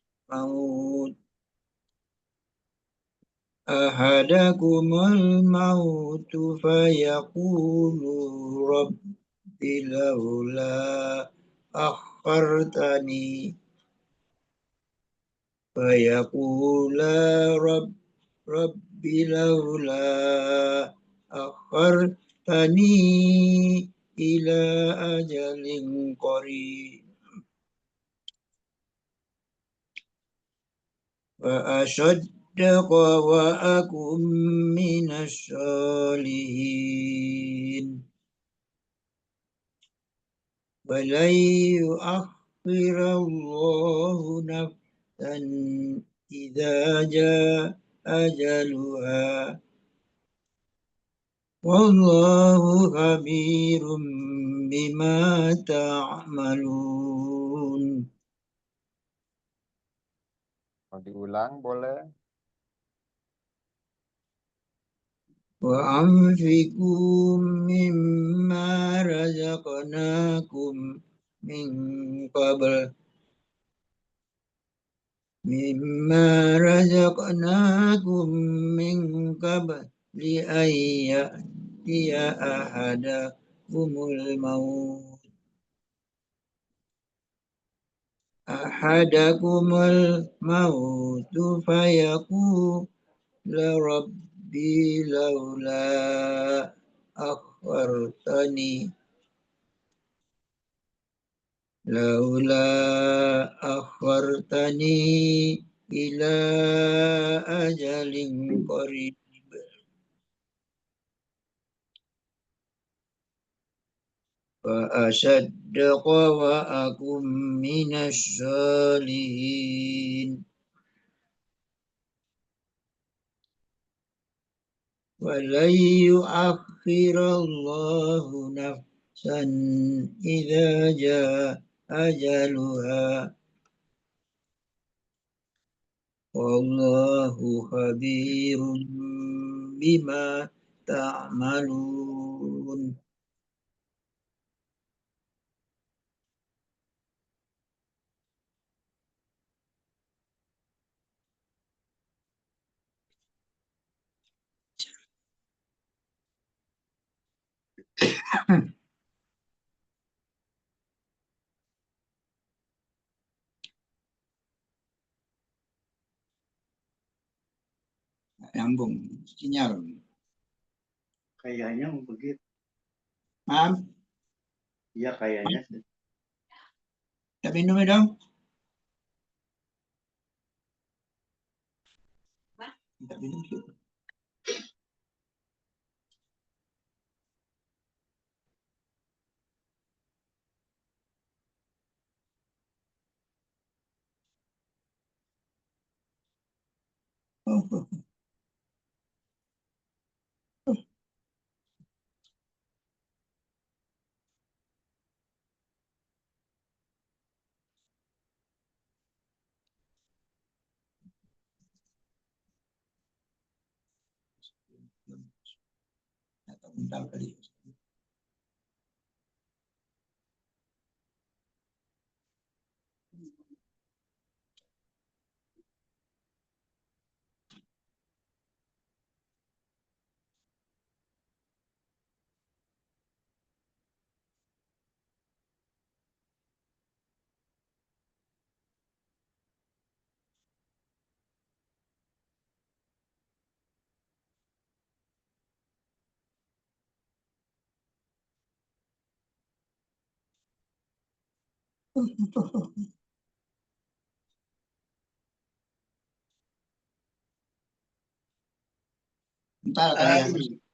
mautu fayaqulu rabbi laula akhartani فيقولا رب لولا أخرتني إلى أجل قريب فأصدق وأكن من الصالحين ولن يؤخر الله نفسا إذا جاء أجلها والله خبير بما تعملون. Mau diulang boleh? وأنفقوا مما رزقناكم من قبل لأن يأتي أحدكم الموت فيقول ربي لولا أخرتني إلى أجل قريب فأصدق وأكن من الصالحين ولن يؤخر الله نفسا إذا جاء أجلها والله خبير بما تعملون. Nyambung sinyal. Kayaknya begitu. Maaf, Iya kayaknya. kita minum ya dong. Kita minum yuk. Atau bentar kali. Bentar kali ya.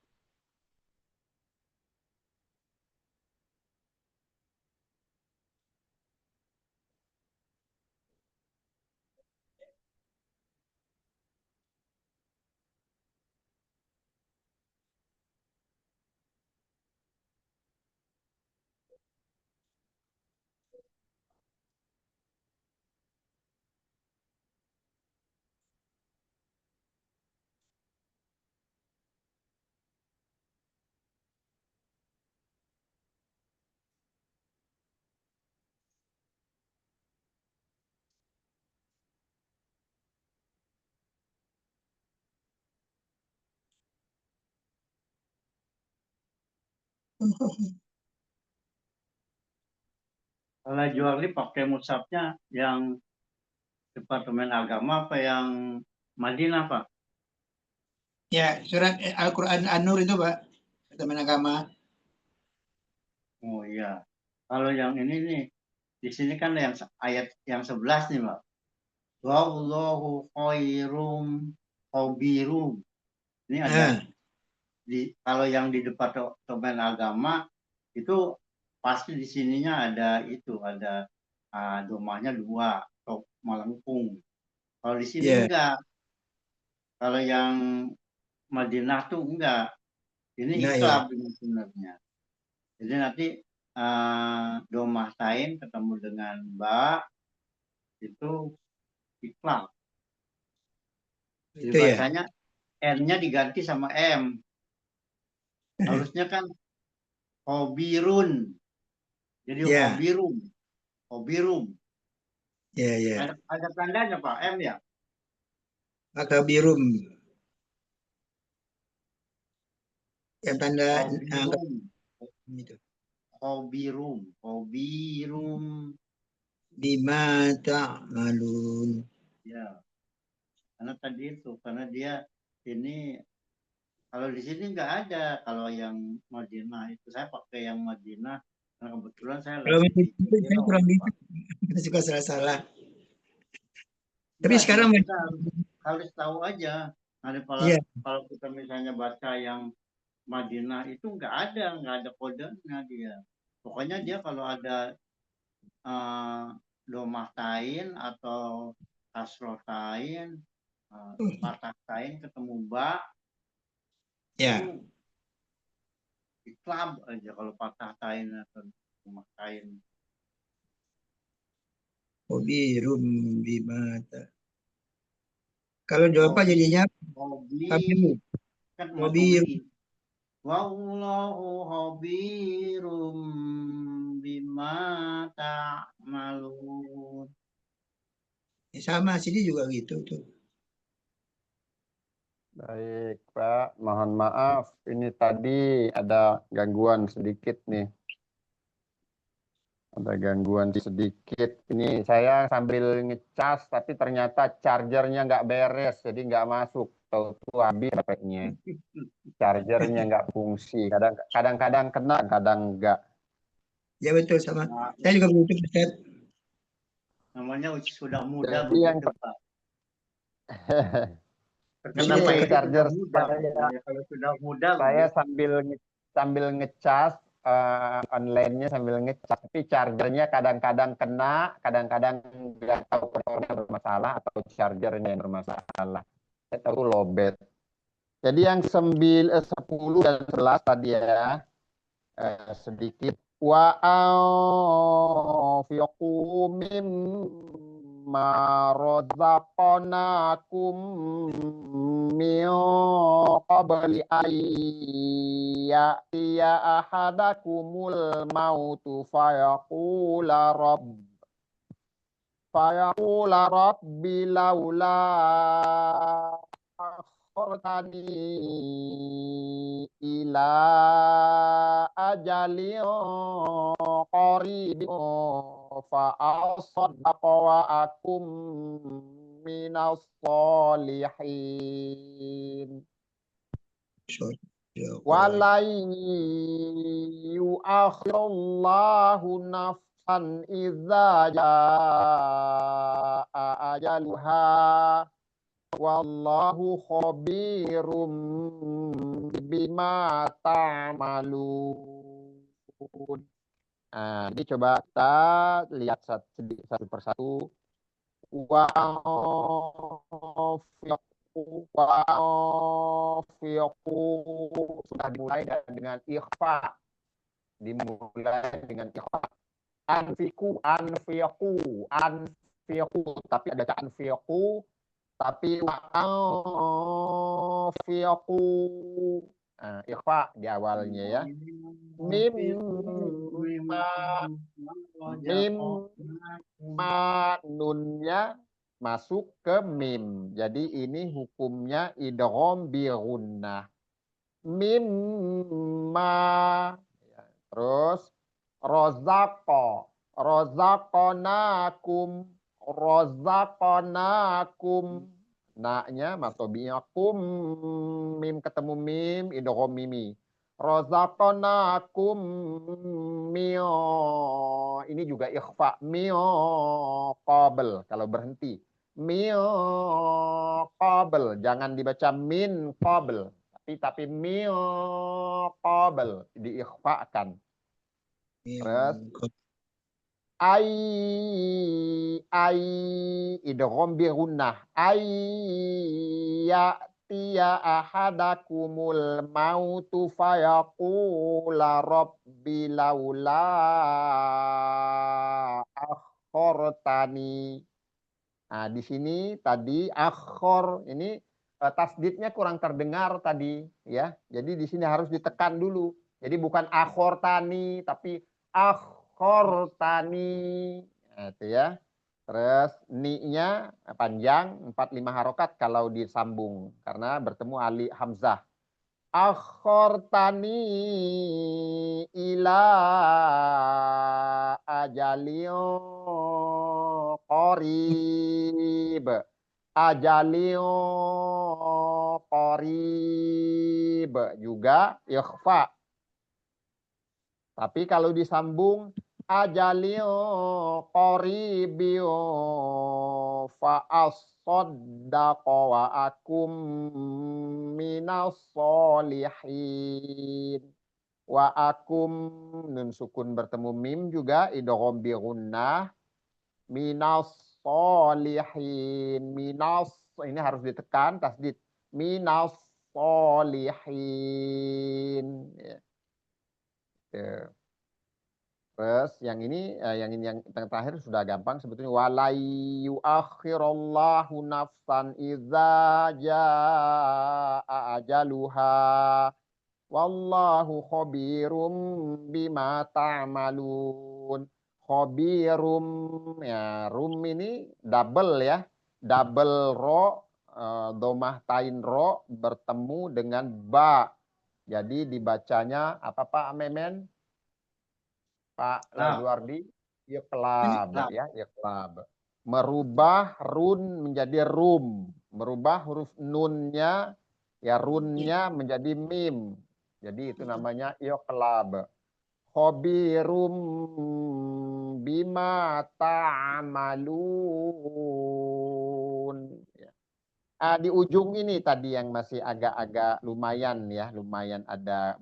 Kalau jual pakai musabnya yang Departemen Agama apa yang Madinah, Pak? Ya, surat Al-Quran An-Nur itu, Pak. Teman agama. Oh iya. Kalau yang ini nih, di sini kan yang ayat yang 11 nih, Pak. Wallahu khairum khabirum. Ini ada Nah, kalau yang di Departemen Agama itu pasti di sininya ada domahnya 2 atau melengkung. Kalau di sini ya. enggak. Kalau yang Madinah tuh enggak. Ini Nah, ya. iklab ini sebenarnya. Jadi nanti domah tain ketemu dengan ba itu iklab. Jadi Itu ya. bacanya N-nya diganti sama M. Harusnya kan hobirun. Jadi Ya, hobirum. Hobirum. ya, ya. Ada tandanya Pak, M ya? Akabirum. Yang tanda angka Hobirum. itu. Hobirum. Hobirum. Bima ta'malun. Ya. Karena tadi itu, karena dia ini kalau di sini nggak ada. Kalau yang Madinah itu saya pakai yang Madinah. Karena kebetulan saya Kalau lagi di itu saya kurang Eropa, bisa. Pak. Saya suka salah-salah. Tapi Enggak, sekarang kita harus tahu aja. Nah, iya, kalau kita misalnya baca yang Madinah itu nggak ada kodenya dia. Pokoknya dia kalau ada domah tain atau kasroh tain, patah tain ketemu ba ya. itu iklab aja kalau patah tain atau domah tain. Hobirum bima ta. Kalau jawab Hobi, jadinya hobi kabiru. kan Hobiru. hobi. Wallahu hobirum bima ta'malun. Sama sini juga gitu tuh. Baik, Pak. Mohon maaf. Ini tadi ada gangguan sedikit nih. Ada gangguan sedikit. Ini saya sambil ngecas, tapi ternyata chargernya nggak beres, jadi nggak masuk. Tahu-tahu habis baterainya. Chargernya nggak fungsi. Kadang-kadang kena, kadang nggak. Ya betul sama. Nah, Saya juga begitu, Ustaz. namanya sudah muda Jadi yang begitu Pak. Sudah Kenapa ini terkenal. itu sudah charger muda? Ya, kalau sudah muda saya begitu. sambil ngecas online-nya sambil ngecas, tapi chargernya kadang-kadang kena, kadang-kadang nggak tahu kontrolnya bermasalah atau chargernya yang bermasalah. Saya tahu lowbat. Jadi yang 10 dan 11 tadi ya, sedikit wa anfiqu mimma razaqnakum min qabli an ya'tiya ahadakumul mautu fayaqula rabbi laula akhartani ila ajalin qaribin fa asaddaqa wa akum minas solihin walai yuakhirullahu nafsan idza jaa ajaluha wallahu khabirum bima ta'malun. Nah, jadi coba kita lihat satu persatu. Wa sudah dimulai dengan ikhfa, anfiku, tapi ada anfiku, tapi wa'anfiqu. Nah, ikhfa di awalnya ya. Mimma nunnya masuk ke mim. Jadi ini hukumnya idgham bi gunnah. Mimma. Terus rozaqo, rozaqonakum, Rozaqnakum. Naknya matobiyakum, mim ketemu mim, idgham mimi. Rozaqnakum mio. Ini juga ikhfa mio qabl kalau berhenti. Mio qabl, jangan dibaca min qabl, tapi mio qabl diikhfakan. Terus ai idgham bi gunnah ya'tiya ahadakumul mautu fayaqula rabbi laula akhortani. Nah, di sini tadi akhor ini tasdidnya kurang terdengar tadi ya. Jadi di sini harus ditekan dulu. Jadi bukan akhortani tapi akhortani. Nah, itu ya. Terus ni-nya panjang 4-5 harokat kalau disambung karena bertemu alif hamzah. Akhortani ila ajalio qarib. Ajalio qarib juga ikhfa. Tapi kalau disambung ajalio qaribio fa'as-saddaqa wa akum minas solihin. Wa akum nun sukun bertemu mim juga idgham bi gunnah minas solihin. Minas ini harus ditekan tasdid. Minas solihin. Ya. Terus yang ini yang terakhir sudah gampang sebetulnya. Walayu akhirallahu nafsan idza jaa ajaluha wallahu khabirum bima ta'malun. Khabirum ya, rum ini double ya. Double ro, domah tain ro bertemu dengan ba. Jadi dibacanya apa Pak Memen? Pak Lazuardi, iqlab ya, iqlab. Merubah run menjadi rum, merubah huruf nunnya ya runnya menjadi mim. Jadi itu namanya iqlab. Khabirum bima ta'malun. Ya. Di ujung ini tadi yang masih agak-agak lumayan ya, lumayan ada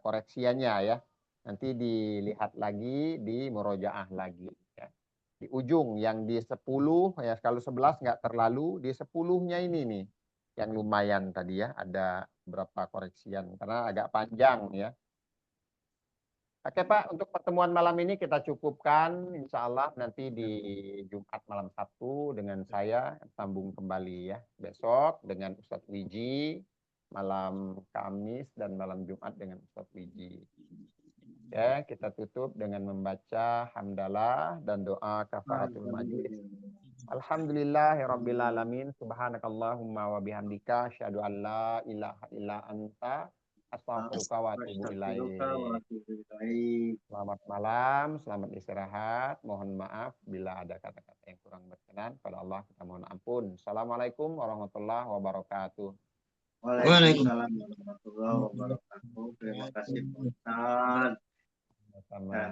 koreksiannya ya. Nanti dilihat lagi, di murojaah lagi. Ya. Di ujung yang di 10, ya kalau 11 nggak terlalu, di 10-nya ini nih. Yang lumayan tadi ya, ada beberapa koreksian. Karena agak panjang ya. Oke Pak, untuk pertemuan malam ini kita cukupkan. Insya Allah nanti di Jumat malam Sabtu dengan saya sambung kembali ya. Besok dengan Ustadz Wiji, malam Kamis dan malam Jumat dengan Ustadz Wiji. Ya, kita tutup dengan membaca hamdalah dan doa kafaratul majlis. Alhamdulillahirabbil alamin. Subhanakallahumma wa bihamdika asyhadu an la ilaha illa anta astaghfiruka wa atubu ilaik. Selamat malam, selamat istirahat. Mohon maaf bila ada kata-kata yang kurang berkenan. Pada Allah kita mohon ampun. Assalamualaikum warahmatullahi wabarakatuh. Waalaikumsalam warahmatullahi wabarakatuh. Terima kasih Pak Ustaz. Sama.